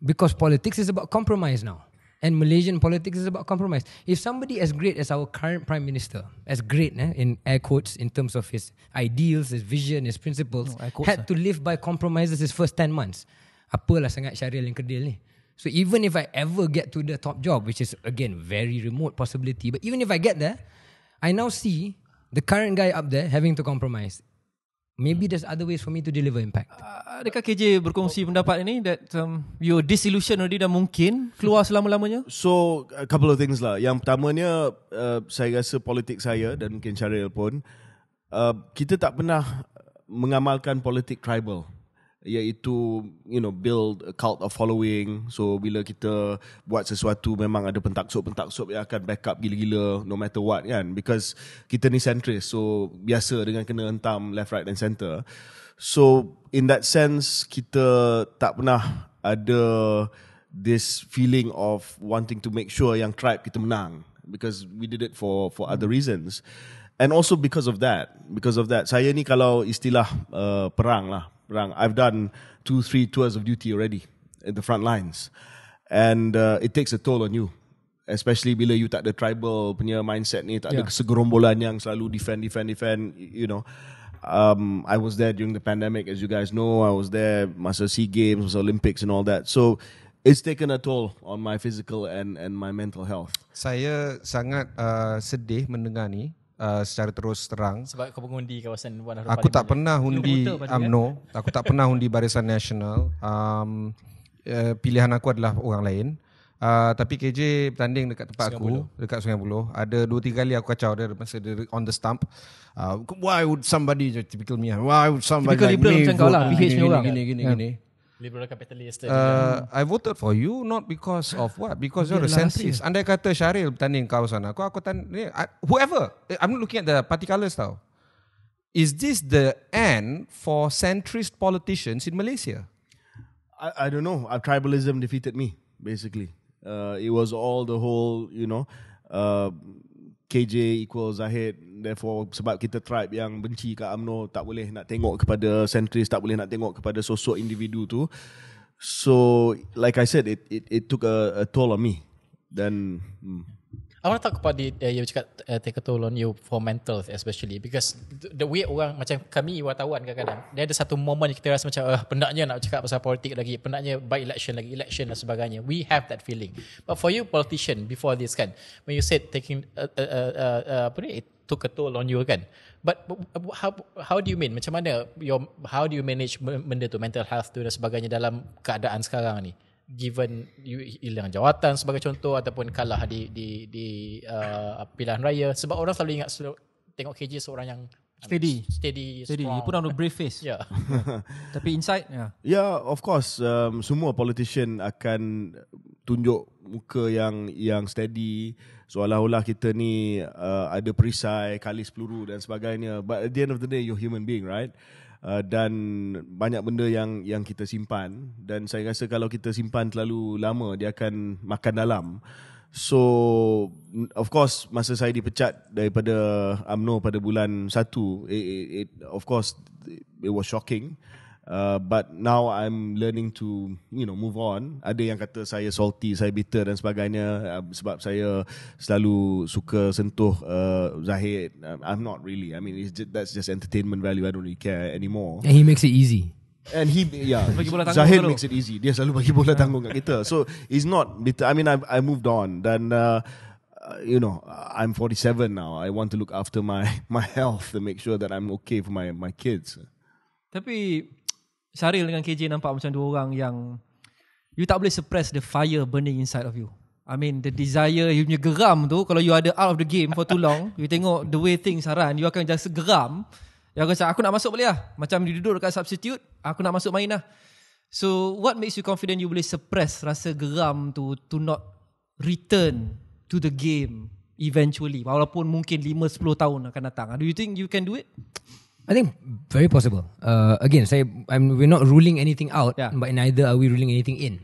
Because politics is about compromise now. And Malaysian politics is about compromise. If somebody as great as our current Prime Minister, as great in air quotes in terms of his ideals, his vision, his principles, had to live by compromises his first 10 months, apalah sangat Shahril yang kedil ni. So even if I ever get to the top job, which is again very remote possibility, but even if I get there, I now see the current guy up there having to compromise. Maybe there's other ways for me to deliver impact. Adakah KJ berkongsi pendapat ini that you're disillusioned already dan mungkin keluar selama-lamanya? So a couple of things lah. Yang pertamanya, saya rasa politik saya dan mungkin Shahril pun, kita tak pernah mengamalkan politik tribal, iaitu build a cult of following. So bila kita buat sesuatu memang ada pentaksub yang akan back up gila-gila no matter what kan, because kita ni centrist, so biasa dengan kena hentam left, right and center. So in that sense, kita tak pernah ada this feeling of wanting to make sure yang tribe kita menang, because we did it for other reasons. And also because of that, saya ni kalau istilah perang, I've done 2-3 tours of duty already at the front lines, and it takes a toll on you, especially bila you tak ada tribal punya mindset ni, tak ada segerombolan yang selalu defend. I was there during the pandemic, as you guys know. I was there masa SEA Games, masa Olympics and all that. So it's taken a toll on my physical and my mental health. Saya sangat sedih mendengar ni secara terus terang. Sebab kau mengundi kawasan Aku tak pernah undi UMNO, aku tak pernah undi Barisan Nasional. Pilihan aku adalah orang lain. Tapi KJ bertanding dekat tempat aku, dekat Sungai Buloh. Ada 2-3 kali aku kacau dia masa dia on the stump. Why would somebody, typical me, why would somebody typical like liberal me macam kau lah, PH ni orang. gini. liberal capitalist. I voted for you not because of what? Because you're a centrist. Andai kata Shahril bertanding kawasan aku whoever. I'm not looking at the party colours tau. Is this the end for centrist politicians in Malaysia? I don't know. Tribalism defeated me, basically. It was all the whole, KJ equals Zahid. Therefore, sebab kita tribe yang benci kat UMNO, tak boleh nak tengok kepada centrist, tak boleh nak tengok kepada sosok individu tu. So, like I said, it took a toll on me. Then I want to talk about you cakap take a toll on you for mental especially, because the way orang macam kami wartawan kadang-kadang dia ada satu moment kita rasa macam pendaknya nak cakap pasal politik lagi, pendaknya by election dan sebagainya. We have that feeling. But for you politician before this kan, when you said taking it took a toll on you kan, but how do you mean, macam mana how do you manage benda tu, mental health tu dan sebagainya dalam keadaan sekarang ni, given you hilang jawatan sebagai contoh ataupun kalah di pilihan raya? Sebab orang selalu ingat tengok KJ seorang yang steady, you put on a brave face. Yeah. Tapi inside yeah, of course, semua politician akan tunjuk muka yang steady, seolah-olah kita ni ada perisai, kalis peluru dan sebagainya. But at the end of the day, you're a human being, right? Dan banyak benda yang kita simpan, dan saya rasa kalau kita simpan terlalu lama dia akan makan dalam. So of course masa saya dipecat daripada UMNO pada bulan 1, of course it was shocking. But now I'm learning to move on. Ada yang kata saya salty, saya bitter dan sebagainya sebab saya selalu suka sentuh Zahid. I'm not really. I mean, that's just entertainment value. I don't really care anymore. And he makes it easy. And Zahid makes it easy. Dia selalu bagi bola tanggung kat kita. So he's not bitter. I mean, I moved on. Dan I'm 47 now. I want to look after my health and make sure that I'm okay for my kids. Tapi Shahril dengan KJ nampak macam dua orang yang you tak boleh suppress the fire burning inside of you. I mean, the desire, you punya geram tu, kalau you ada out of the game for too long, you tengok the way things run, you akan just geram. You akan cakap, aku nak masuk boleh lah. Macam you duduk dekat substitute, aku nak masuk main lah. So, what makes you confident you boleh suppress rasa geram tu to not return to the game eventually, walaupun mungkin 5-10 tahun akan datang? Do you think you can do it? I think very possible. Again, we're not ruling anything out, but neither are we ruling anything in.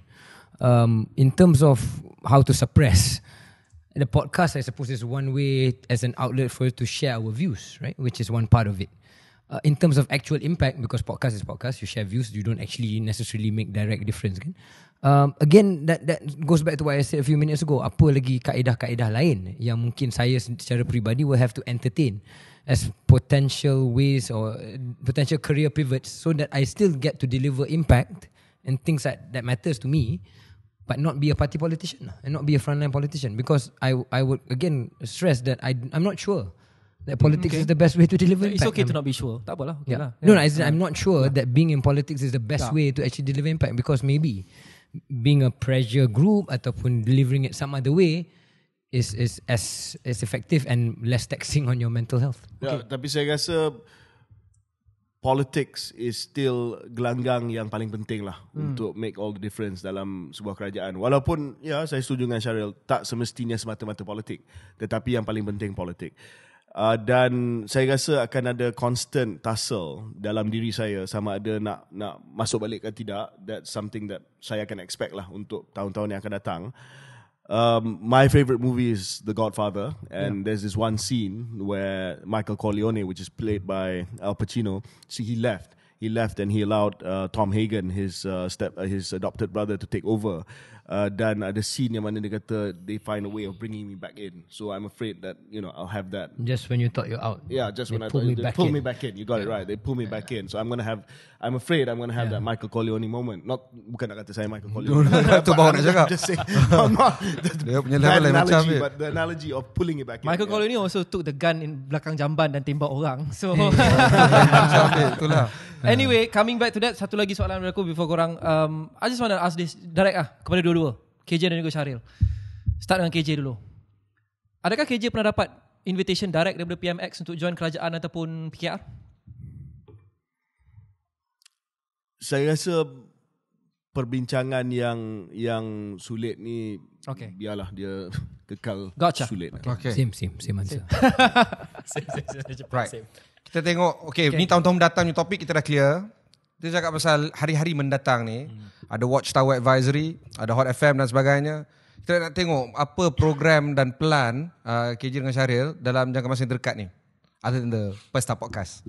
In terms of how to suppress, the podcast, I suppose, is one way as an outlet for us to share our views, right? Which is one part of it. In terms of actual impact, because podcast is podcast, you share views, you don't actually necessarily make direct difference, kan? Again, that goes back to what I said a few minutes ago. Apa lagi kaedah-kaedah lain yang mungkin saya secara peribadi will have to entertain as potential ways or potential career pivots, so that I still get to deliver impact and things that matters to me, but not be a party politician and not be a frontline politician. Because I would again stress that I'm not sure that politics is the best way to deliver impact. It's okay to not be sure. Tak apalah. Okay lah. No, I'm not sure that being in politics is the best way to actually deliver impact, because maybe being a pressure group ataupun delivering it some other way is as effective and less taxing on your mental health. Yeah, tapi saya rasa politics is still gelanggang yang paling penting lah untuk make all the difference dalam sebuah kerajaan. Walaupun saya setuju dengan Shahril, tak semestinya semata-mata politik, tetapi yang paling penting politik. Dan saya rasa akan ada constant tussle dalam diri saya sama ada nak masuk balik ke tidak. That's something that saya akan expect lah untuk tahun-tahun yang akan datang. My favorite movie is The Godfather, and there's this one scene where Michael Corleone, which is played by Al Pacino, he left and he allowed Tom Hagen, his adopted brother, to take over dan ada scene yang mana dia kata they find a way of bringing me back in. So I'm afraid that I'll have that. Just when you thought you're out. Yeah, just when I thought they pull me back in. You got it right. They pull me back in. So I'm afraid I'm gonna have that Michael Corleone moment. Bukan nak kata saya Michael Corleone. Itu bawa nak cakap. Just say I'm not Dia punya level lain macam dia. but the analogy of pulling it back in. Michael Corleone also took the gun in belakang jamban dan tembak orang. So Macam dia, itulah. anyway, coming back to that, satu lagi soalan dari aku before korang. I just want to ask this direct kepada dua-dua, KJ dan juga Shahril. Start dengan KJ dulu. Adakah KJ pernah dapat invitation direct daripada PMX untuk join kerajaan ataupun PKR? Saya rasa perbincangan yang sulit ni biarlah dia kekal sulit. Okay. Same answer. Right. Kita tengok, ni tahun-tahun mendatang ni topik kita dah clear. Kita cakap pasal hari-hari mendatang ni. Ada Watchtower Advisory, ada Hot FM dan sebagainya. Kita nak tengok apa program dan plan KJ dengan Shahril dalam jangka masa yang terdekat ni. Other than the first time podcast.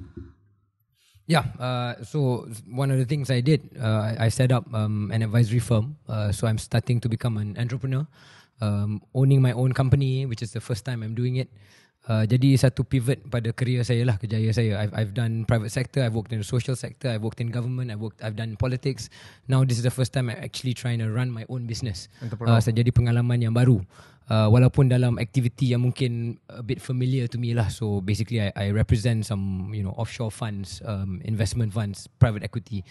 Yeah, so one of the things I did, I set up an advisory firm. So I'm starting to become an entrepreneur, owning my own company, which is the first time I'm doing it. Jadi satu pivot pada career saya lah, kerjaya saya. I've done private sector, I've worked in the social sector, I've worked in government, I've done politics. Now this is the first time I'm actually trying to run my own business. So jadi pengalaman yang baru. Walaupun dalam aktiviti yang mungkin a bit familiar to me lah. So basically I represent some offshore funds, investment funds, private equity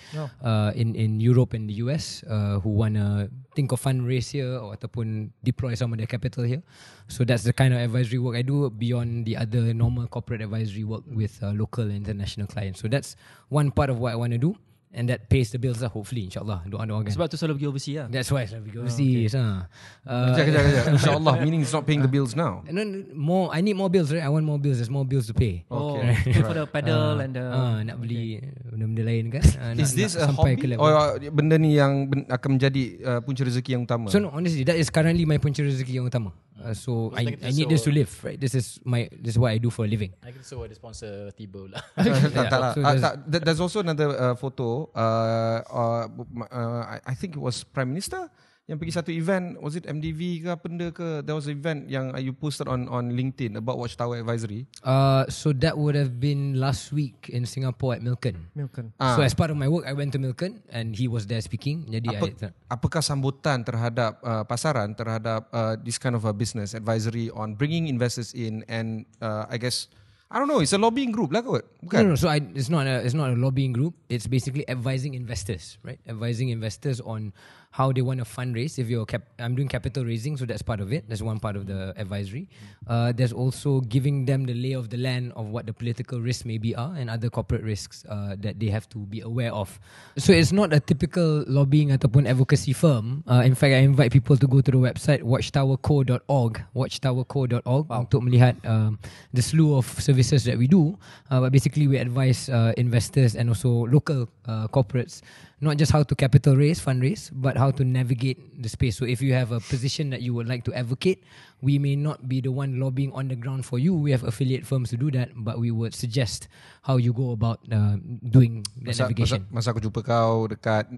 in Europe and the US who wanna think of fundraise here ataupun deploy some of their capital here. So that's the kind of advisory work I do beyond the other normal corporate advisory work with local and international clients. So that's one part of what I want to do. And that pays the bills lah, hopefully, insyaAllah. Doa-doakan. Sebab tu selalu pergi overseas lah. That's why selalu pergi overseas. Kejap. InsyaAllah, meaning it's not paying the bills now. No, I need more bills, right? I want more bills. There's more bills to pay. Pay for the pedal and the... nak beli benda-benda lain kan. Is this a hobby? Or benda ni yang akan menjadi punca rezeki yang utama? So no, honestly, that is currently my punca rezeki yang utama. So I need this to live, right? This is what I do for a living. I can so ada sponsor tiba lah. There's also another photo. I think it was Prime Minister yang pergi satu event. Was it MDV ke apa benda ke? There was an event yang you posted on LinkedIn about Watchtower Advisory. So that would have been last week in Singapore at Milken. So as part of my work, I went to Milken and he was there speaking. Jadi apakah sambutan terhadap pasaran terhadap this kind of a business advisory on bringing investors in and I guess I don't know, it's a lobbying group lah kot. Bukan? No. So it's not a lobbying group. It's basically advising investors, right? Advising investors on how they want to fundraise. If I'm doing capital raising, so that's part of it. That's one part of the advisory. There's also giving them the lay of the land of what the political risks maybe are and other corporate risks that they have to be aware of. So it's not a typical lobbying ataupun advocacy firm. In fact, I invite people to go to the website watchtowerco.org untuk melihat the slew of services that we do. But basically, we advise investors and also local corporates not just how to capital raise, fundraise, but how to navigate the space. So if you have a position that you would like to advocate, we may not be the one lobbying on the ground for you. We have affiliate firms to do that, but we would suggest how you go about doing that navigation. Masa aku jumpa kau dekat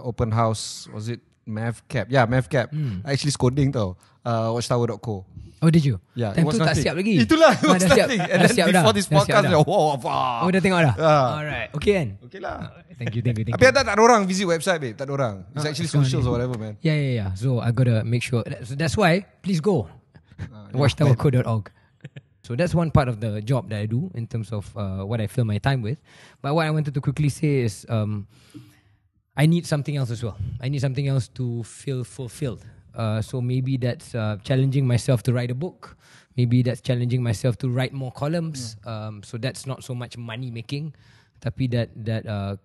open house, was it Mavcap? Yeah, Mavcap. I actually scoding tau. Watchtower.co. Oh, did you? Yeah, time tu tak siap lagi. Itulah, it was dah siap. And then before this podcast, oh, dah tengok dah? Alright, okay kan? Okay lah. Thank you. Tapi tak ada orang visit website, babe. Tak ada orang. It's actually socials or whatever, man. Yeah. So I gotta make sure. So that's why, please go. Watchtowerco.org. So that's one part of the job that I do in terms of what I fill my time with. But what I wanted to quickly say is I need something else as well. I need something else to feel fulfilled. So maybe that's challenging myself to write a book. Maybe that's challenging myself to write more columns. So that's not so much money making, tapi that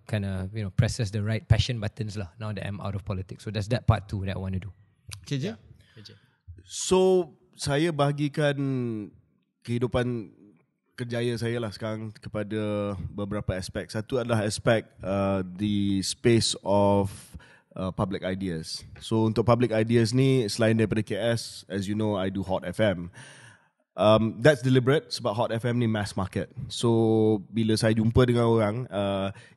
kind of presses the right passion buttons lah. Now that I'm out of politics, so that's that part too that I want to do. KJ? So saya bahagikan kehidupan kerjaya saya lah sekarang kepada beberapa aspek. Satu adalah aspek the space of public ideas. So untuk public ideas ni, selain daripada KS, as you know, I do Hot FM. That's deliberate sebab Hot FM ni mass market. So bila saya jumpa dengan orang,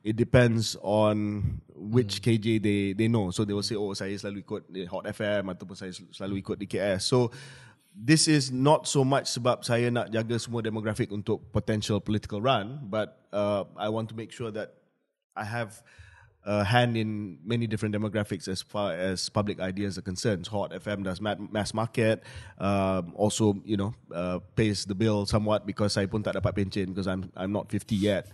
it depends on which KJ they know. So they will say, oh saya selalu ikut Hot FM ataupun saya selalu ikut di KS. So this is not so much sebab saya nak jaga semua demographic untuk potential political run, but I want to make sure that I have a hand in many different demographics as far as public ideas are concerned. Hot FM does mass market, also pays the bill somewhat because saya pun tak dapat pencen because I'm not 50 yet.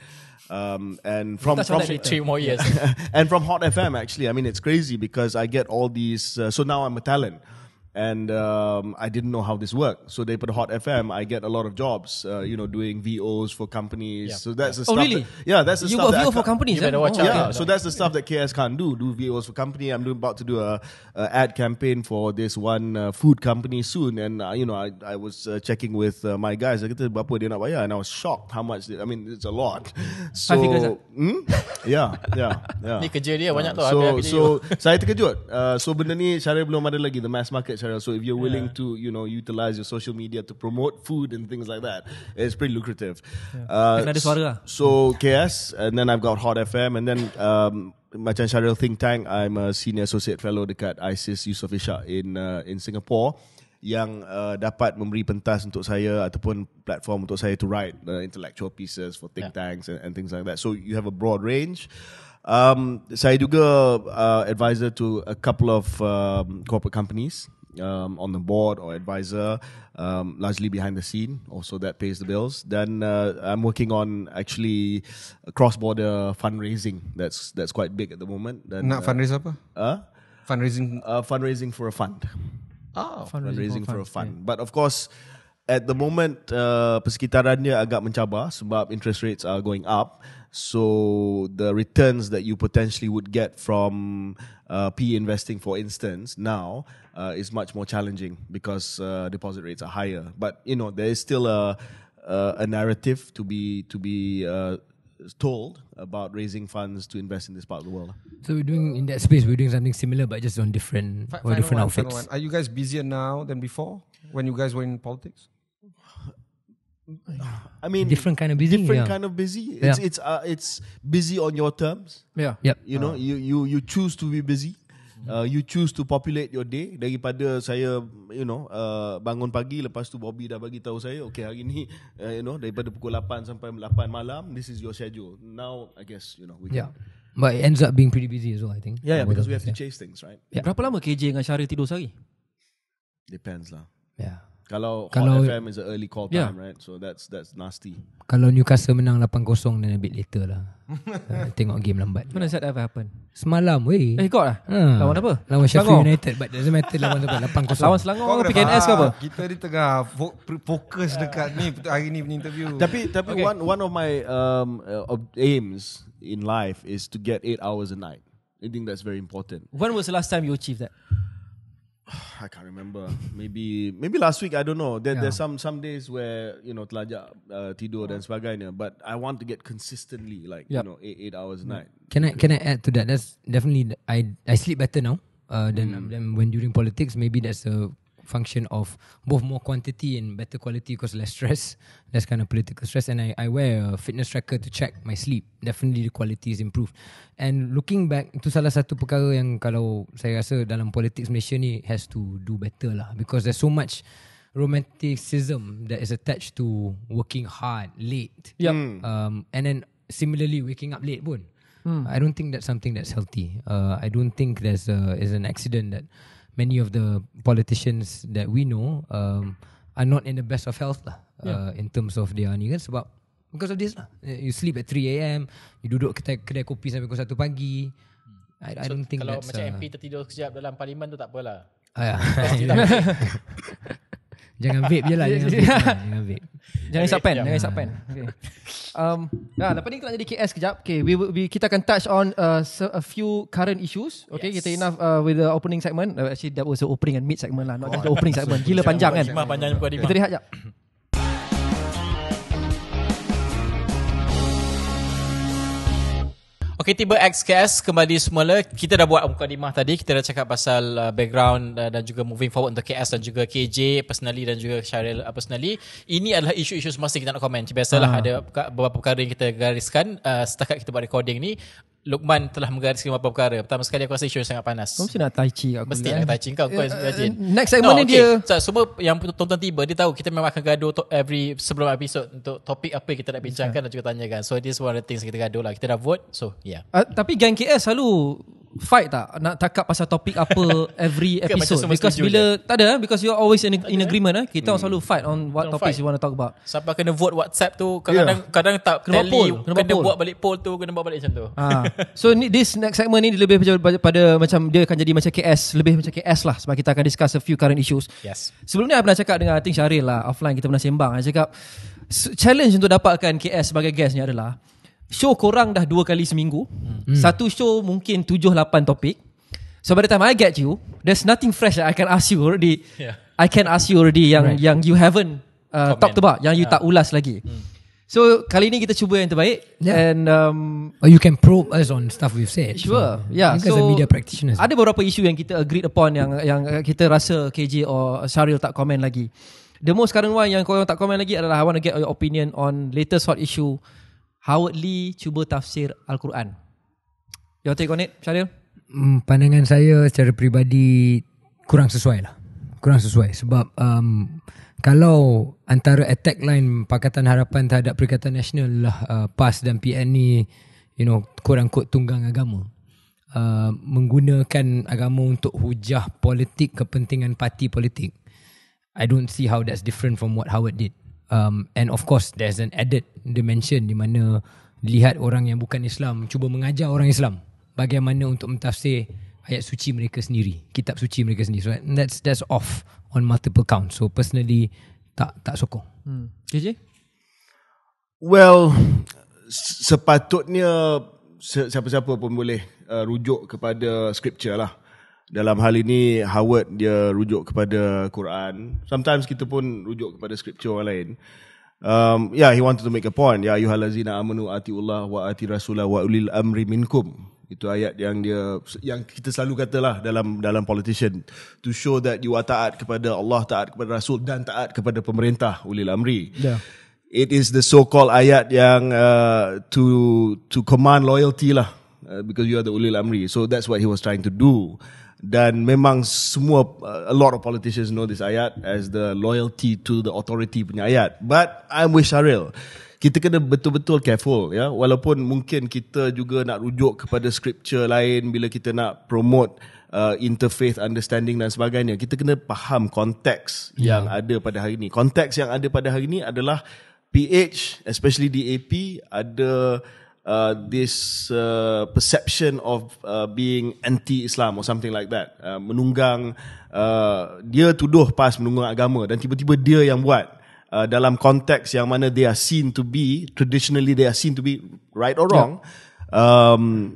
And from 3 more years. and from Hot FM actually, I mean it's crazy because I get all these. So now I'm a talent. And I didn't know how this worked. So they put Hot FM. I get a lot of jobs, doing VOs for companies. Yeah. So that's the stuff. Really? That's the you stuff. You got VO for companies. You better watch out. Yeah. So that's the stuff that KS can't do. Do VOs for company. I'm about to do a ad campaign for this one food company soon. And I was checking with my guys. I kata berapa dia nak bayar, and I was shocked how much. I mean, it's a lot. So yeah. Ni kerja dia banyak tu. So saya terkejut. So benda ni Shahril belum ada lagi the mass market. So if you're willing to, utilize your social media to promote food and things like that, it's pretty lucrative. Kena ada suara lah. So KS, and then I've got Hot FM, and then macam Shahril Think Tank, I'm a senior associate fellow dekat ISIS Yusof Ishak in Singapore, yang dapat memberi pentas untuk saya ataupun platform untuk saya to write intellectual pieces for think tanks and things like that. So you have a broad range. Saya juga advisor to a couple of corporate companies. On the board or advisor, largely behind the scene, also that pays the bills. Then I'm working on actually cross-border fundraising. That's quite big at the moment. Then, nak fundraise apa? Fundraising for a fund. Fundraising for a fund. But of course, at the moment, persekitarannya agak mencabar sebab interest rates are going up. So the returns that you potentially would get from PE investing, for instance, now is much more challenging because deposit rates are higher. But there is still a narrative to be told about raising funds to invest in this part of the world. So we're doing in that space. We're doing something similar, but just on different outfits. Are you guys busier now than before when you guys were in politics? I mean, different kind of busy. Kind of busy. It's busy on your terms. Yeah. Yep. You choose to be busy. You choose to populate your day. Daripada saya, bangun pagi, lepas tu Bobby dah bagi tahu saya, okay hari ni, daripada pukul 8 sampai 8 malam, this is your schedule. Now, I guess we can. But it ends up being pretty busy as well, I think. Yeah, because we have to chase things, right? Yeah. Berapa lama KJ dengan Shahril tidur sehari? Depends lah. Yeah. Kalau Hot FM is an early call time, right? So that's nasty. Kalau Newcastle menang 8-0 then a bit later lah. Tengok game lambat. When does that ever happen? Semalam weh. Got lah? Lawan apa? Lawan Sheffield United. But doesn't matter lawan apa. 8-0. Lawan Selangor ke PKNS ke apa? Kita ni tengah fokus dekat ni hari ni punya interview. Tapi okay. one of my aims in life is to get 8 hours a night. I think that's very important. When was the last time you achieved that? I can't remember. Maybe last week. I don't know. There's some days where telajak tidur dan sebagainya. But I want to get consistently 8 hours a night. Can I add to that? That's definitely I sleep better now than when during politics. Maybe that's a function of both more quantity and better quality because less stress, less kind of political stress. And I wear a fitness tracker to check my sleep. Definitely the quality is improved. And looking back, itu salah satu perkara yang kalau saya rasa dalam politics Malaysia ni has to do better lah, because there's so much romanticism that is attached to working hard, late. And then similarly waking up late pun. I don't think that's something that's healthy. I don't think is an accident that many of the politicians that we know are not in the best of health lah, in terms of their ni kan, sebab because of this lah. You sleep at 3 AM, you duduk kedai kopi sampai pukul 1 pagi. I don't think kalau that's macam MP tertidur sekejap dalam parlimen tu tak apalah. Jangan vape je lah. Jangan vape. Jangan isap pen. Okay. Lepas ni kita nak jadi KS sekejap. Okay, kita akan touch on a few current issues. Okay, kita enough with the opening segment. Actually, that was the opening and mid segment lah, not just the opening segment. Gila panjang kan. Kita rehat sekejap. Okay, tiba XKS kembali semula. Kita dah buat mukadimah tadi. Kita dah cakap pasal background dan juga moving forward untuk KS dan juga KJ personally dan juga Shahril personally. Ini adalah isu-isu semasa kita nak komen. Biasalah ada beberapa perkara yang kita gariskan setakat kita buat recording ni. Luqman telah menggariskan beberapa perkara. Pertama sekali aku rasa isu yang sangat panas. Kau mesti nak tai chi aku. Mesti nak tai chi kau rajin. Next segment ni dia semua yang tonton tiba dia tahu kita memang akan gaduh sebelum episod untuk topik apa yang kita nak bincangkan dan juga tanyakan. So this one of the things kita gaduh lah. Kita dah vote. So yeah. Tapi gang KS selalu fight tak nak cakap pasal topik apa every episode? Because bila tak ada, because you are always in agreement. Kita selalu fight on what topics you want to talk about. Sampai kena vote WhatsApp tu, kadang tak tally, kena buat balik poll tu, kena buat balik macam tu. So this next segment ni lebih pada macam dia akan jadi macam KS, lebih macam KS lah, sebab kita akan discuss a few current issues. Yes. Sebelum ni I pernah cakap dengan I think Shahril lah, offline kita pernah sembang. I cakap challenge untuk dapatkan KS sebagai guest ni adalah show korang dah 2 kali seminggu. Satu show mungkin 7-8 topik. So by the time I get you, there's nothing fresh that I can ask you already. I can ask you already yang you haven't talked about, yang you tak ulas lagi. So kali ni kita cuba yang terbaik. And you can probe us on stuff we've said. Sure. So, yeah. because So media practitioners. ada beberapa isu yang kita agreed upon yang kita rasa KJ or Shahril tak komen lagi. The most current one yang korang tak komen lagi adalah I want to get your opinion on latest hot issue. Howard Lee cuba tafsir Al-Quran. Your take on it, Shahril? Pandangan saya secara peribadi kurang sesuai lah. Kurang sesuai sebab kalau antara attack line Pakatan Harapan terhadap Perikatan Nasional lah PAS dan PN ni, quote-unquote tunggang agama, menggunakan agama untuk hujah politik, kepentingan parti politik, I don't see how that's different from what Howard did. And of course there's an added dimension di mana lihat orang yang bukan Islam cuba mengajar orang Islam bagaimana untuk mentafsir ayat suci mereka sendiri, kitab suci mereka sendiri. So that's off on multiple counts. So personally tak sokong. KJ? Well, sepatutnya siapa-siapa pun boleh rujuk kepada scripture lah. Dalam hal ini Howard dia rujuk kepada Quran. Sometimes kita pun rujuk kepada scripture orang lain. He wanted to make a point. Ya ayyuhallazina amanu atiullah wa ati rasulah wa ulil amri minkum. Itu ayat yang kita selalu katalah dalam politician, to show that you are taat kepada Allah, taat kepada Rasul dan taat kepada pemerintah ulil amri. Yeah. It is the so-called ayat yang to command loyalty lah, because you are the ulil amri. So that's what he was trying to do. Dan memang a lot of politicians know this ayat as the loyalty to the authority punya ayat. But I'm with Shahril. Kita kena betul-betul careful, ya. Walaupun mungkin kita juga nak rujuk kepada scripture lain bila kita nak promote interfaith understanding dan sebagainya. Kita kena faham konteks yang ada pada hari ini. Konteks yang ada pada hari ini adalah PH, especially di AP, ada this perception of being anti-Islam or something like that. Menunggang, dia tuduh PAS menunggang agama dan tiba-tiba dia yang buat dalam konteks yang mana they are seen to be, traditionally they are seen to be, right or wrong,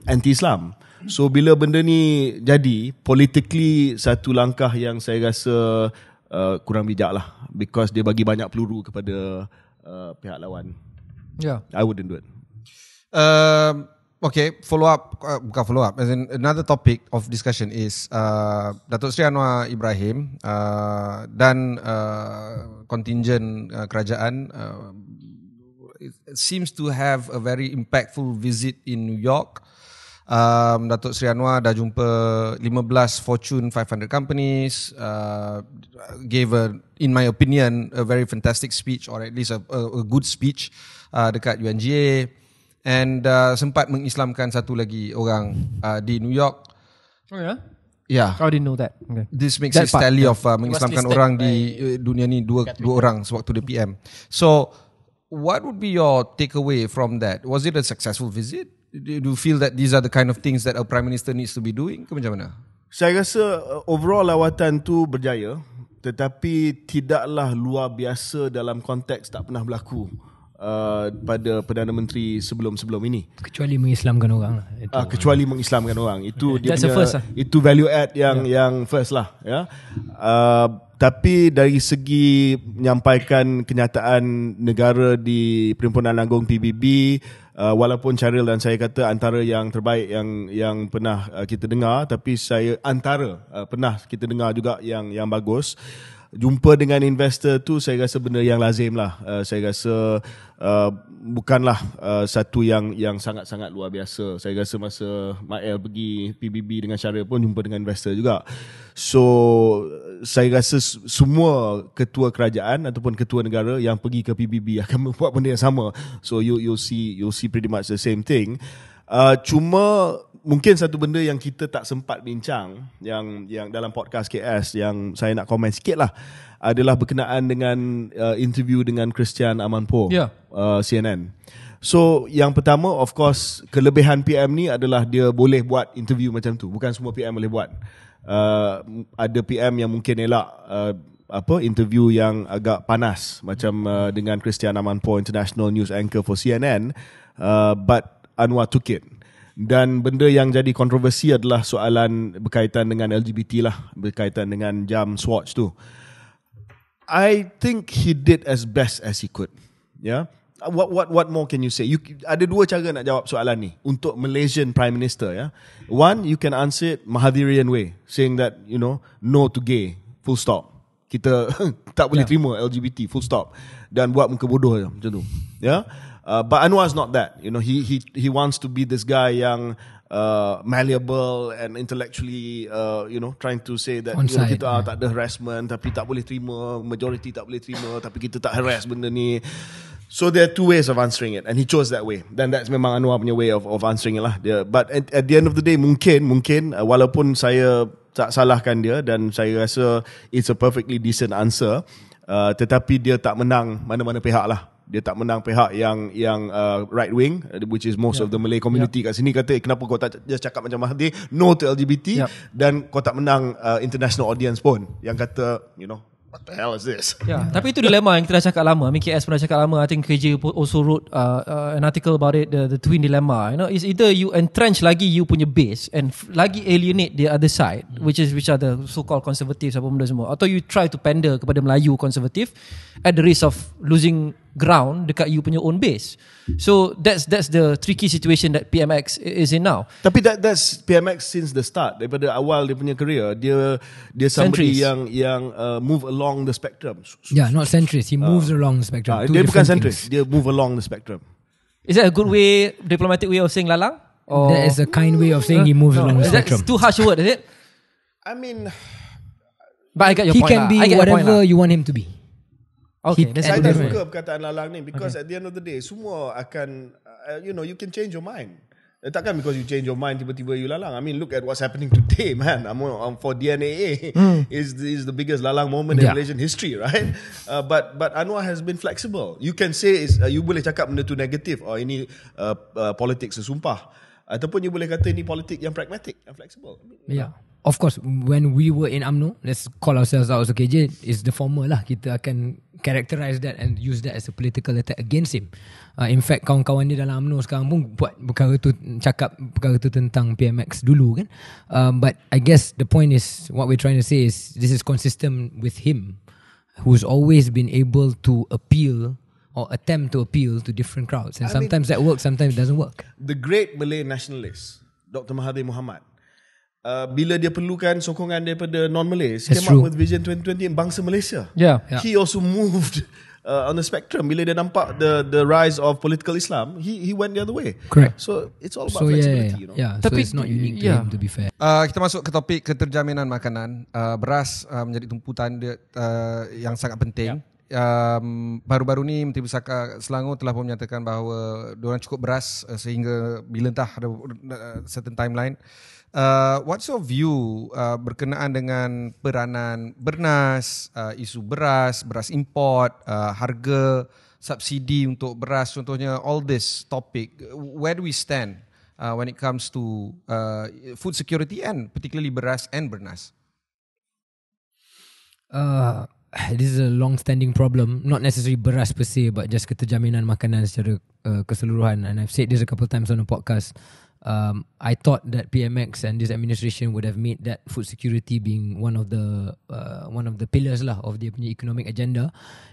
anti-Islam. So bila benda ni jadi, politically satu langkah yang saya rasa kurang bijak lah, because dia bagi banyak peluru kepada pihak lawan. I wouldn't do it. Okay, bukan follow up. As in, another topic of discussion is Datuk Seri Anwar Ibrahim dan contingent kerajaan it seems to have a very impactful visit in New York. Datuk Seri Anwar dah jumpa 15 Fortune 500 companies, gave in my opinion a very fantastic speech, or at least a good speech dekat UNGA. And sempat mengislamkan satu lagi orang di New York. Oh ya? Yeah. I didn't know that. Okay. This makes his tally of mengislamkan orang di dunia ni dua orang sewaktu dia PM. So, what would be your takeaway from that? Was it a successful visit? Do you feel that these are the kind of things that a Prime Minister needs to be doing? Ke macam mana? Saya rasa overall lawatan tu berjaya, tetapi tidaklah luar biasa dalam konteks tak pernah berlaku pada Perdana Menteri sebelum-sebelum ini. Kecuali mengislamkan orang lah. Kecuali mengislamkan orang. Itu dia That's punya, first lah. itu value add yang first lah, ya. Tapi dari segi menyampaikan kenyataan negara di Perhimpunan Agung PBB, walaupun Shahril dan saya kata antara yang terbaik yang pernah kita dengar, tapi saya antara pernah kita dengar juga yang bagus. Jumpa dengan investor tu saya rasa benda yang lazim lah. Saya rasa bukanlah satu yang sangat-sangat luar biasa. Saya rasa masa Mael pergi PBB dengan Shahril pun jumpa dengan investor juga. So saya rasa semua ketua kerajaan ataupun ketua negara yang pergi ke PBB akan membuat benda yang sama. So you'll see pretty much the same thing. Cuma mungkin satu benda yang kita tak sempat bincang yang dalam podcast KS yang saya nak komen sikit lah adalah berkenaan dengan interview dengan Christian Amanpour, CNN. So yang pertama, of course, kelebihan PM ni adalah dia boleh buat interview macam tu. Bukan semua PM boleh buat. Ada PM yang mungkin elak interview yang agak panas macam dengan Christian Amanpour, International News Anchor for CNN, but Anwar took it. Dan benda yang jadi kontroversi adalah soalan berkaitan dengan LGBT lah, berkaitan dengan jam Swatch tu. I think he did as best as he could. Yeah. What more can you say? Ada dua cara nak jawab soalan ni untuk Malaysian Prime Minister. Ya. One, you can answer it Mahathirian way, saying that no to gay, full stop. Kita tak boleh terima LGBT, full stop. Dan buat muka bodoh macam tu. Ya. But Anwar's not that. He wants to be this guy yang malleable and intellectually, trying to say that kita tak ada harassment, tapi tak boleh terima, majority tak boleh terima, tapi kita tak harass benda ni. So there are two ways of answering it, and he chose that way. Then that's memang Anwar punya way of answering it lah. But at the end of the day, mungkin walaupun saya tak salahkan dia dan saya rasa it's a perfectly decent answer, tetapi dia tak menang mana-mana pihak lah. Dia tak menang pihak yang right wing, which is most of the Malay community kat sini, kata kenapa kau tak just cakap macam Mahathir, no to LGBT, dan kau tak menang international audience pun yang kata what the hell is this? Tapi itu dilema yang kita dah cakap lama. I mean, KS pernah cakap lama. I think KJ also wrote an article about it, the twin dilemma. It's either you entrench lagi you punya base and lagi alienate the other side, which are the so-called conservatives apa benda semua, atau you try to pander kepada Melayu konservatif at the risk of losing ground dekat you punya own base. So that's the tricky situation that PMX is in now. Tapi that's PMX since the start. Daripada awal dia punya career, dia somebody yang move along the spectrum. Not centrist. He moves along the spectrum. Dia bukan centrist. Dia move along the spectrum. Is that a good way, diplomatic way of saying lalang? Or that is a kind way of saying he moves along the spectrum. That's too harsh a word, is it? I mean, but I get your he point. He can be whatever you want him to be. Okay, saya tak suka perkataan lalang ni because at the end of the day semua akan you can change your mind. Takkan because you change your mind tiba-tiba you lalang. I mean, look at what's happening today, man. I'm for DNAA is the biggest lalang moment in Malaysian history, right? But Anwar has been flexible. You can say you boleh cakap benda tu negatif, ini politik sesumpah, ataupun you boleh kata ini politik yang pragmatic, yang flexible. Of course, when we were in UMNO, let's call ourselves out as KJ, is the former lah. Kita akan characterize that and use that as a political attack against him. In fact, kawan-kawan dia dalam UMNO sekarang pun buat cakap perkara tu tentang PMX dulu kan. But I guess the point is, what we're trying to say is, this is consistent with him, who's always been able to appeal or attempt to appeal to different crowds. And sometimes that works, sometimes it doesn't work. The great Malay nationalist, Dr. Mahathir Mohamad, bila dia perlukan sokongan daripada non-Malays, came up with Vision 2020 in bangsa Malaysia. He also moved on the spectrum. Bila dia nampak the rise of political Islam, he went the other way. Correct. So it's all about flexibility. So it's not unique to him, to be fair. Kita masuk ke topik keterjaminan makanan. Beras menjadi tumputan yang sangat penting. Baru-baru ni Menteri Besar Selangor telah pun menyatakan bahawa diorang cukup beras sehingga bila entah ada certain timeline. What's your view berkenaan dengan peranan bernas, isu beras import, harga subsidi untuk beras contohnya, all this topic, where do we stand when it comes to food security and particularly beras and bernas? This is a long-standing problem, not necessarily beras per se, but just keterjaminan makanan secara keseluruhan. And I've said this a couple of times on the podcast. I thought that PMX and this administration would have made that food security being one of the pillars lah of the economic agenda,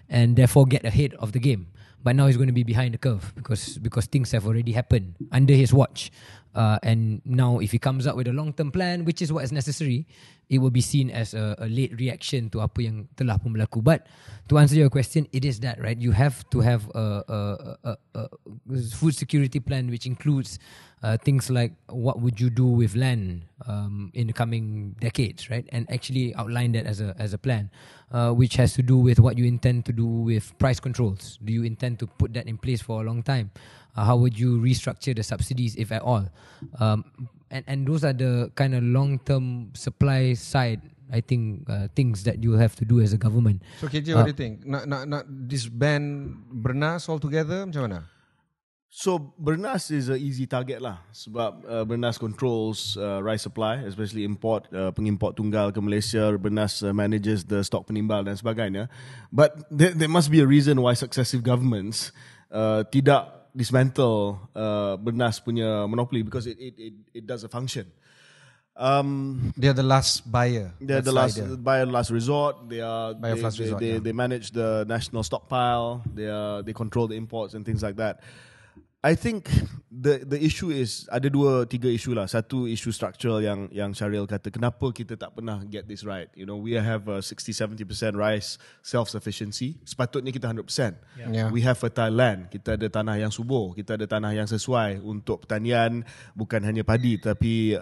and therefore get ahead of the game. But now he's going to be behind the curve because things have already happened under his watch. And now if he comes up with a long-term plan, which is what is necessary, it will be seen as a late reaction to apa yang telah pun berlaku. But to answer your question, it is that, right? You have to have a food security plan which includes things like what would you do with land in the coming decades, right? And actually outline that as a plan, which has to do with what you intend to do with price controls. Do you intend to put that in place for a long time? How would you restructure the subsidies, if at all? And those are the kind of long-term supply side, I think, things that you have to do as a government. So KJ, what do you think? Nak disband beras altogether, macam mana? So beras is an easy target lah, sebab beras controls rice supply, especially pengimport tunggal ke Malaysia. Beras manages the stock penimbal dan sebagainya. But there must be a reason why successive governments tidak dismantle beras punya monopoly, because it does a function. They are the last buyer. They are the last resort. They manage the national stockpile. They control the imports and things like that. I think the issue is ada 2-3 isu lah. Satu isu structural yang Shahril kata, kenapa kita tak pernah get this right? You know, we have 60-70% rice self-sufficiency. Sepatutnya kita 100%. Yeah. We have fertile land. Kita ada tanah yang subur. Kita ada tanah yang sesuai untuk pertanian, bukan hanya padi tapi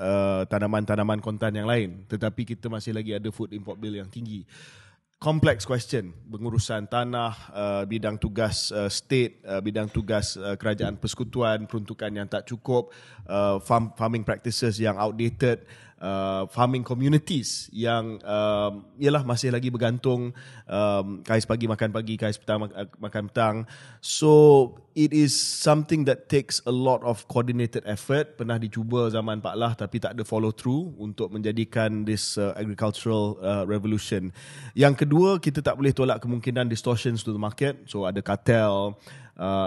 tanaman-tanaman kontan yang lain. Tetapi kita masih lagi ada food import bill yang tinggi. Complex question, pengurusan tanah, bidang tugas state, bidang tugas kerajaan persekutuan, peruntukan yang tak cukup, farming practices yang outdated, farming communities yang ialah masih lagi bergantung kais pagi makan pagi, kais petang makan petang. So it is something that takes a lot of coordinated effort. Pernah dicuba zaman Pak Lah tapi tak ada follow through untuk menjadikan this agricultural revolution. Yang kedua, kita tak boleh tolak kemungkinan distortions to the market. So ada kartel,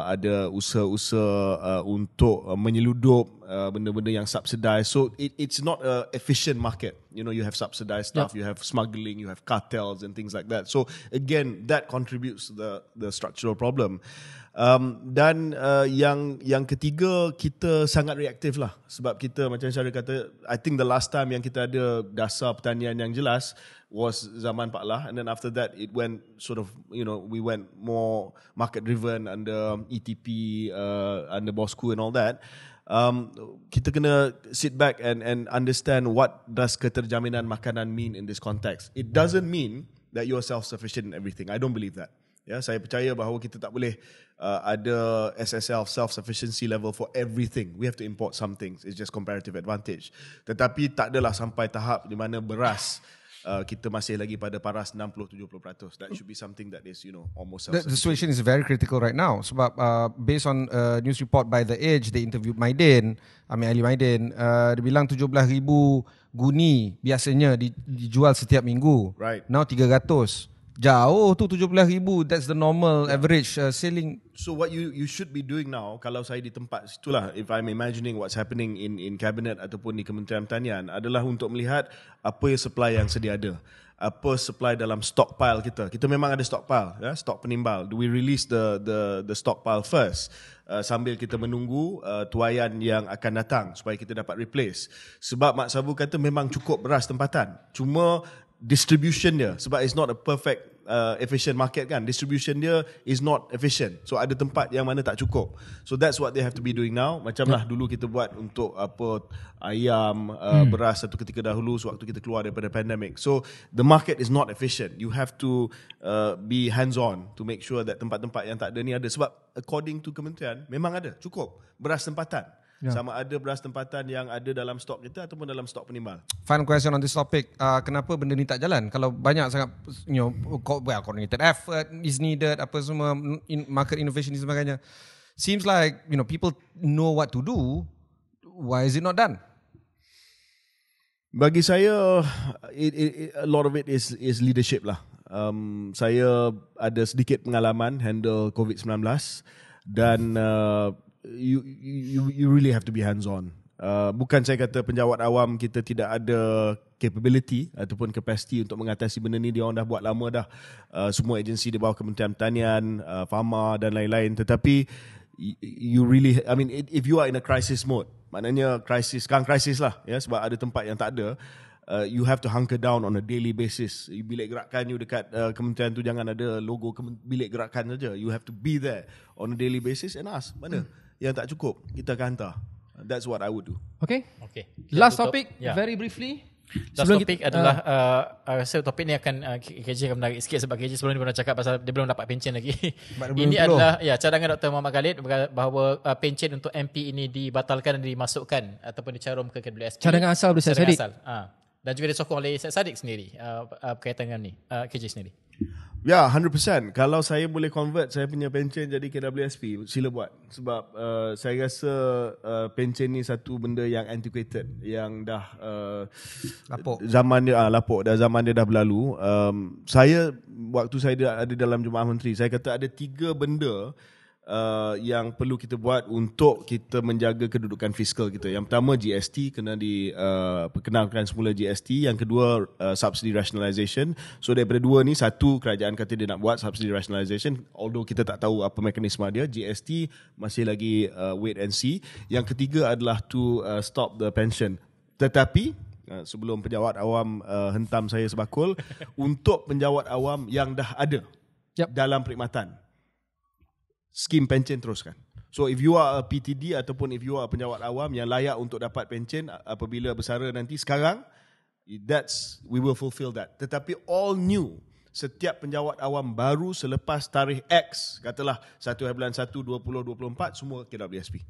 ada usaha-usaha untuk menyeludup benda-benda yang subsidized. So it's not a efficient market. You know, you have subsidized stuff, you have smuggling, you have cartels and things like that. So again, that contributes to the structural problem. Dan yang ketiga, kita sangat reaktif lah. Sebab kita, macam Shahril kata, I think the last time yang kita ada dasar pertanian yang jelas was zaman Pak Lah, and then after that it went sort of, you know, we went more market driven under ETP, under Bosku and all that. Kita kena sit back and understand what does keterjaminan makanan mean in this context. It doesn't mean that you are self-sufficient in everything. I don't believe that. Ya, saya percaya bahawa kita tak boleh ada SSL, self-sufficiency level for everything. We have to import some things. It's just comparative advantage. Tetapi tak adalah sampai tahap di mana beras kita masih lagi pada paras 60-70%. That should be something that is, you know, almost self-sufficient. The situation is very critical right now. Sebab based on a news report by The Age, they interviewed Ali Maidin. Dia bilang 17,000 guni biasanya dijual setiap minggu. Right. Now 300. Jauh tu 17,000. That's the normal average selling. So what you should be doing now, kalau saya di tempat situlah, if I'm imagining what's happening in cabinet ataupun di Kementerian Pertanian, adalah untuk melihat apa supply yang sedia ada, apa supply dalam stockpile kita. Kita memang ada stockpile, ya, stok penimbal. Do we release the stockpile first, sambil kita menunggu tuaian yang akan datang supaya kita dapat replace? Sebab Mak Sabu kata memang cukup beras tempatan, cuma distribution dia, sebab it's not a perfect efficient market kan, distribution dia is not efficient. So ada tempat yang mana tak cukup. So that's what they have to be doing now. Macam lah dulu kita buat untuk apa ayam, beras satu ketika dahulu sewaktu kita keluar daripada pandemic. So the market is not efficient. You have to be hands on to make sure that tempat-tempat yang tak ada ni ada. Sebab according to kementerian memang ada cukup beras tempatan. Sama ada beras tempatan yang ada dalam stok kita ataupun dalam stok penimbal. Final question on this topic. Kenapa benda ni tak jalan? Kalau banyak sangat, you know, coordinated effort is needed, apa semua, market innovation dan sebagainya. Seems like, you know, people know what to do. Why is it not done? Bagi saya, a lot of it is leadership lah. Saya ada sedikit pengalaman handle COVID-19 dan you really have to be hands on. Bukan saya kata penjawat awam kita tidak ada capability ataupun capacity untuk mengatasi benda ni. Dia orang dah buat lama dah. Semua agensi di bawah Kementerian Pertanian, Pharma dan lain-lain. Tetapi you really, I mean, if you are in a crisis mode, maknanya sekarang krisis lah, ya, sebab ada tempat yang tak ada. You have to hunker down on a daily basis. Bilik gerakan you dekat kementerian tu jangan ada logo bilik gerakan saja. You have to be there on a daily basis and ask mana yang tak cukup, kita akan hantar. That's what I would do. Okay. Last Last topic, very briefly. Last topik adalah rasa topik ni akan KJ akan menarik sikit sebab KJ sebelum ni pernah cakap pasal dia belum dapat pencen lagi. Ini adalah cadangan Dr. Muhammad Khalid bahawa pencen untuk MP ini dibatalkan dan dimasukkan ataupun dicarum ke KWSP. Cadangan asal Ustaz Sadiq. Dan juga disokong oleh Ustaz Sadiq sendiri berkaitan dengan ni, KJ sendiri. Ya, 100%. Kalau saya boleh convert saya punya pencen jadi KWSP, sila buat. Sebab saya rasa pencen ni satu benda yang antiquated, yang dah lapuk. Zaman dia lapuk, dah zaman dia dah berlalu. Saya waktu saya ada dalam Jemaah Menteri, saya kata ada 3 benda yang perlu kita buat untuk kita menjaga kedudukan fiskal kita. Yang pertama GST, kena diperkenalkan semula GST. Yang kedua subsidy rationalisation. So daripada 2 ni, satu kerajaan kata dia nak buat subsidy rationalisation, although kita tak tahu apa mekanisme dia. GST masih lagi wait and see. Yang ketiga adalah to stop the pension. Tetapi sebelum penjawat awam hentam saya sebakul, untuk penjawat awam yang dah ada dalam perkhidmatan, skim pencen teruskan. So if you are a PTD ataupun if you are penjawat awam yang layak untuk dapat pencen apabila bersara nanti, sekarang we will fulfill that. Tetapi all new, setiap penjawat awam baru selepas tarikh X, katalah 1/1/2024, semua KWSP.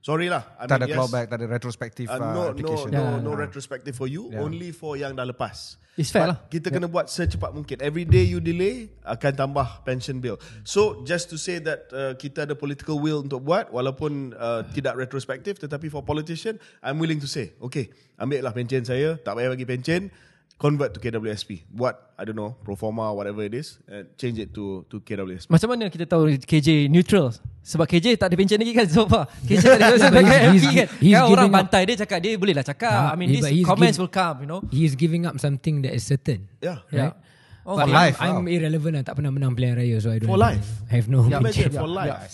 Sorry lah, tak ada clawback, tak ada retrospective application. No retrospective for you, only for yang dah lepas. It's fair lah. Kita kena buat secepat mungkin. Every day you delay akan tambah pension bill. So just to say that kita ada political will untuk buat, walaupun tidak retrospective, tetapi for politician, I'm willing to say, okay, ambil lah pencen saya, tak payah bagi pencen, convert to KWSP. Buat, I don't know, pro forma, whatever it is, change it to KWSP. Macam mana kita tahu KJ neutral? Sebab KJ tak ada pencen lagi kan so far. KJ tak ada pencen sebagai MP kan. Kan orang bantai dia cakap, dia boleh lah cakap. I mean, these comments will come, you know. He is giving up something that is certain. Yeah. Right? Oh, for life. I'm irrelevant lah. Tak pernah menang pilihan raya, so I don't for life. have no Imagine for life.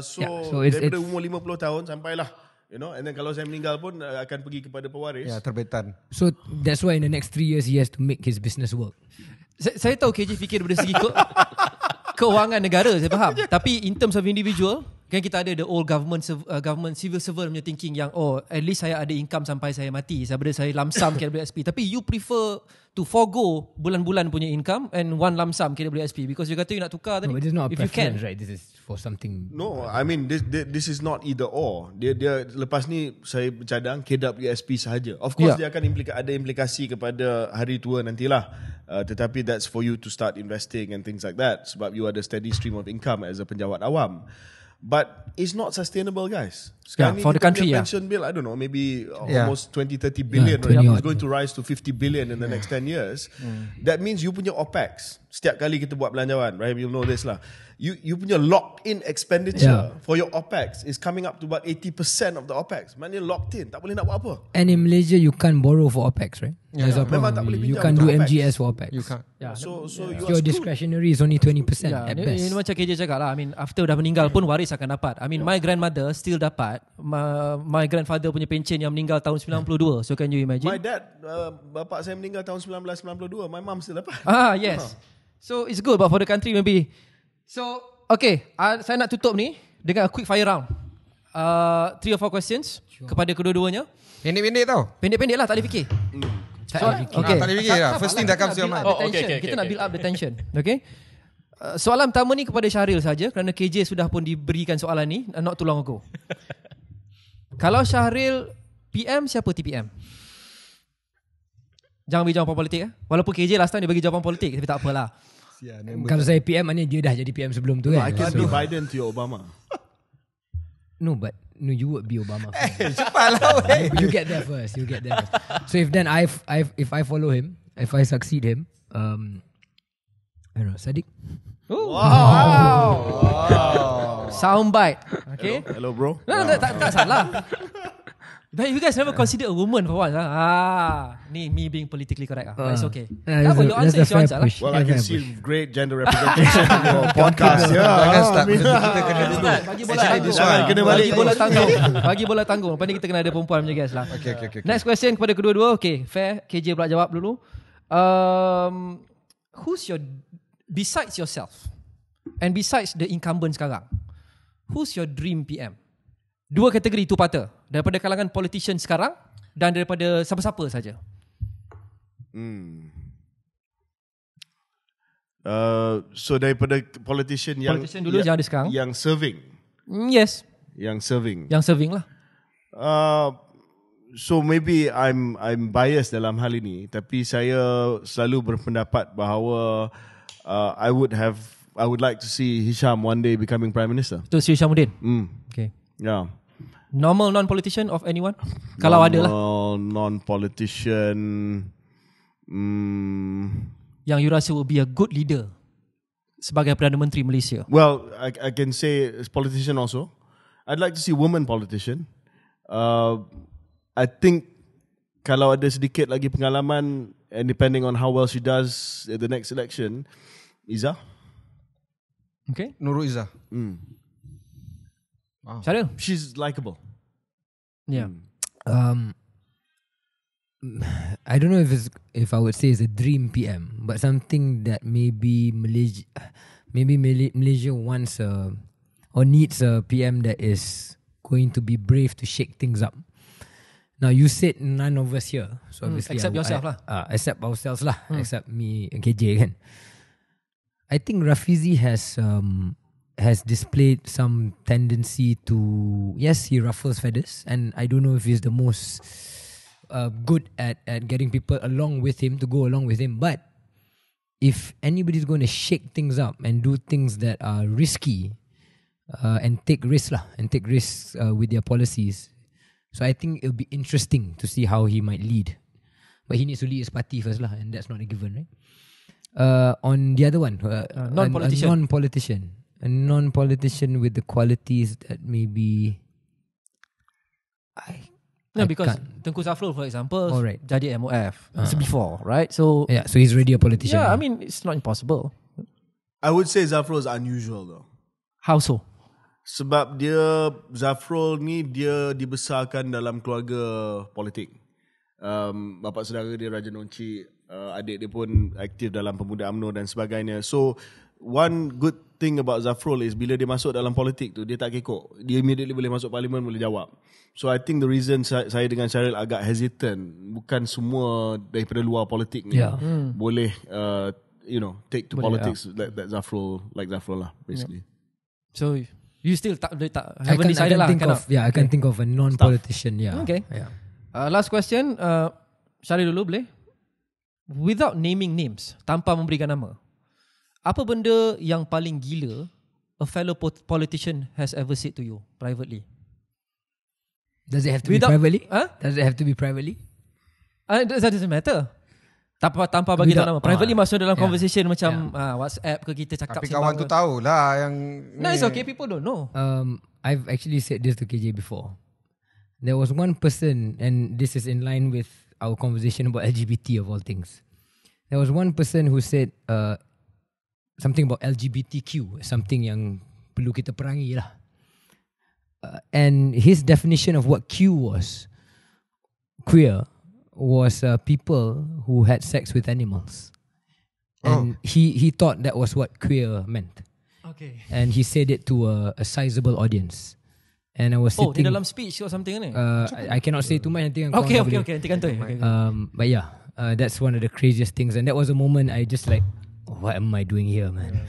So it's daripada umur 50 tahun sampailah, you know, and then kalau saya meninggal pun akan pergi kepada pewaris. Ya, terbitan. So that's why in the next 3 years he has to make his business work. Saya tahu KJ fikir daripada segi keuangan negara, saya faham. Tapi in terms of individual, kan kita ada the old government civil servant punya thinking yang at least saya ada income sampai saya mati, daripada saya lamsam KWSP. Tapi you prefer to forgo bulan-bulan punya income and one lump sum KWSP because you kata you nak tukar tadi. No, but this is not a if you can, preference, right? This is for something. No, I mean this is not either or. Dia lepas ni saya bercadang KWSP sahaja. Of course dia akan ada implikasi kepada hari tua nantilah. Tetapi that's for you to start investing and things like that, sebab you ada steady stream of income as a penjawat awam. But it's not sustainable, guys. Sekarang ni for the country, pension bill, I don't know, maybe almost 20-30 billion, right? It's going to rise to 50 billion in the next 10 years. That means you punya OPEX, setiap kali kita buat belanjawan, right? You'll know this lah. You punya locked-in expenditure for your OPEX is coming up to about 80% of the OPEX. Maknanya locked in, tak boleh nak buat apa. And in Malaysia, you can't borrow for OPEX, right? Memang tak boleh You pinjam can't do untuk OPEX. MGS for OPEX. You can't. So you Your are screwed. discretionary is only 20% at best. Ini macam KJ cakap lah. I mean, after dah meninggal pun waris akan dapat. I mean, my grandmother still dapat. My grandfather punya pencen yang meninggal tahun 92. So can you imagine? My dad, bapak saya meninggal tahun 1992. My mom still dapat. Yes. So it's good, but for the country maybe. So okay, saya nak tutup ni dengan a quick fire round. 3 or 4 questions kepada kedua-duanya. Pendek-pendek tau. Pendek-pendek lah, tak boleh fikir. Okay. Tak boleh fikir lah. First thing that comes to your mind. Kita nak build up the tension. Okay. Soalan pertama ni kepada Shahril saja kerana KJ sudah pun diberikan soalan ni not too long ago. Kalau Shahril PM, siapa TPM? Jangan bagi jawapan politik. Walaupun KJ last time dia bagi jawapan politik, tapi tak apalah. Kalau saya PM, maknanya dia dah jadi PM sebelum tu kan. I can be Biden to your Obama. No, but you would be Obama. Cepatlah. You get there first. So if I follow him, if I succeed him, I don't know, Sadiq. Wow. Soundbite. Okay. Hello bro. No, tak salah. But you guys never consider a woman for once. Ni me being politically correct. But it's okay. Your answer is your answer lah. Well, I can see great gender representation in your podcast. Jangan start. Kita kena dulu. Bagi bola tanggung. Bagi bola tanggung. Lepas ni kita kena ada perempuan punya guys lah. Okay. Next question kepada kedua-dua. Okay, fair. KJ pula jawab dulu. Who's your, besides yourself and besides the incumbent sekarang, who's your dream PM? Dua kategori tu patah. Daripada kalangan politician sekarang dan daripada siapa-siapa saja. So daripada politician dulu yang ada sekarang. Yang serving. Yes. Yang serving lah. So maybe I'm biased dalam hal ini, tapi saya selalu berpendapat bahawa I would like to see Hisham one day becoming Prime Minister. Itu Sri Hishamuddin. Okay. Yeah. Normal non-politician of anyone? Kalau ada lah. Non-politician. Yang you rasa will be a good leader sebagai Perdana Menteri Malaysia. Well, I can say as politician also. I'd like to see woman politician. I think kalau ada sedikit lagi pengalaman, and depending on how well she does at the next election, Izzah. Okay. Nurul Izzah. Wow. Shahril? She's likable. Yeah. I don't know if I would say it's a dream PM, but something that maybe Malaysia wants or needs a PM that is going to be brave to shake things up. Now you said none of us here, so obviously except yourself lah. Except ourselves lah, except me and KJ kan. I think Rafizi has displayed some tendency to, yes, he ruffles feathers, and I don't know if he's the most good at getting people along with him, to go along with him, but if anybody's going to shake things up and do things that are risky and take risks with their policies, so I think it'll be interesting to see how he might lead. But he needs to lead his party first lah, and that's not a given, right? On the other one, a non-politician with the qualities that maybe because Tengku Zafrul, for example, right, jadi MOF before, right? So yeah, so he's already a politician. Yeah, I mean, it's not impossible. I would say Zafrul is unusual though. How so? Sebab Zafrul ni dia dibesarkan dalam keluarga politik. Bapa saudara dia Raja Nonci, adik dia pun aktif dalam Pemuda UMNO dan sebagainya. So one good thing about Zafrul is bila dia masuk dalam politik tu, dia tak kekok. Dia immediately boleh masuk parlimen, boleh jawab. So I think the reason saya dengan Shahril agak hesitant, bukan semua daripada luar politik ni boleh take to boleh, politics like Zafrul lah basically. So you still haven't decided lah. I can think of a non-politician. Yeah. Okay. Yeah. Last question, Shahril dulu boleh? Without naming names, tanpa memberikan nama, apa benda yang paling gila a fellow politician has ever said to you privately? Does it have to be privately? Does it have to be privately? That doesn't matter. Tanpa bagi tahu nama. Privately maksud dalam conversation macam WhatsApp ke, kita cakap. Tapi kawan tu tahulah yang no, it's okay, people don't know. I've actually said this to KJ before. There was one person, and this is in line with our conversation about LGBT of all things. There was one person who said something about LGBTQ, something yang perlu kita perangi lah. And his definition of what Q was, queer, was people who had sex with animals. And he thought that was what queer meant. Okay. And he said it to a sizable audience. And I was sitting... di dalam speech or something ni? I cannot say too much. Nanti okay, nanti kantoi. But yeah, that's one of the craziest things. And that was a moment I just like, what am I doing here, man?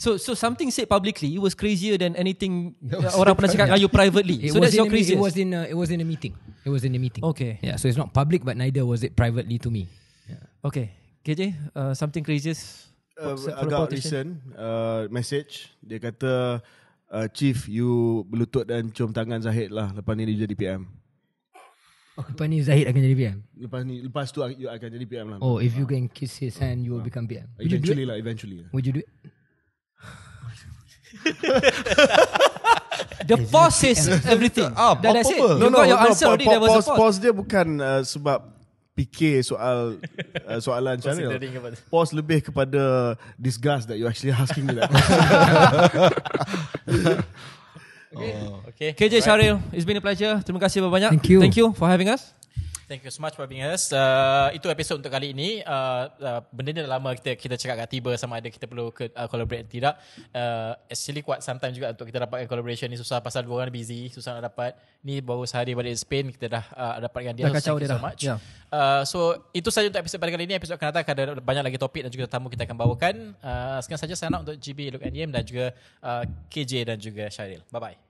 So something said publicly, it was crazier than anything orang pernah cakap dengan you privately. So that's your craziest. It was in a meeting. It was in a meeting. Okay. Yeah, so it's not public, but neither was it privately to me. Yeah. Okay. KJ, something craziest? Agak recent message. Dia kata, Chief, you berlutut dan cium tangan Zahid lah. Lepas ni dia jadi PM. Lepas ni Zahid akan jadi PM? Lepas tu you akan jadi PM lah. Oh, if you can kiss his hand, you will become PM. Eventually. Would you do it? The pause is everything. That's it. You got your answer already. There was a pause. Pause dia bukan sebab fikir soalan Shahril. Pause lebih kepada disgust that you actually asking me that. Okay. KJ Shahril, it's been a pleasure. Terima kasih banyak. Thank you for having us. Thank you so much for being us. Itu episod untuk kali ini. Benda ni dah lama kita cakap kat tiba sama ada kita perlu collaborate atau tidak. Actually quite sometimes juga untuk kita dapatkan collaboration ni susah pasal dua orang busy, susah nak dapat. Ni baru sehari balik Spain kita dah dapatkan dia. Dah kacau dia so dah. much. Yeah. So itu saja untuk episod pada kali ini. Episod akan datang akan ada banyak lagi topik dan juga tetamu kita akan bawakan. Sekian saja saya nak untuk GB Look and Yem dan juga KJ dan juga Shahril. Bye bye.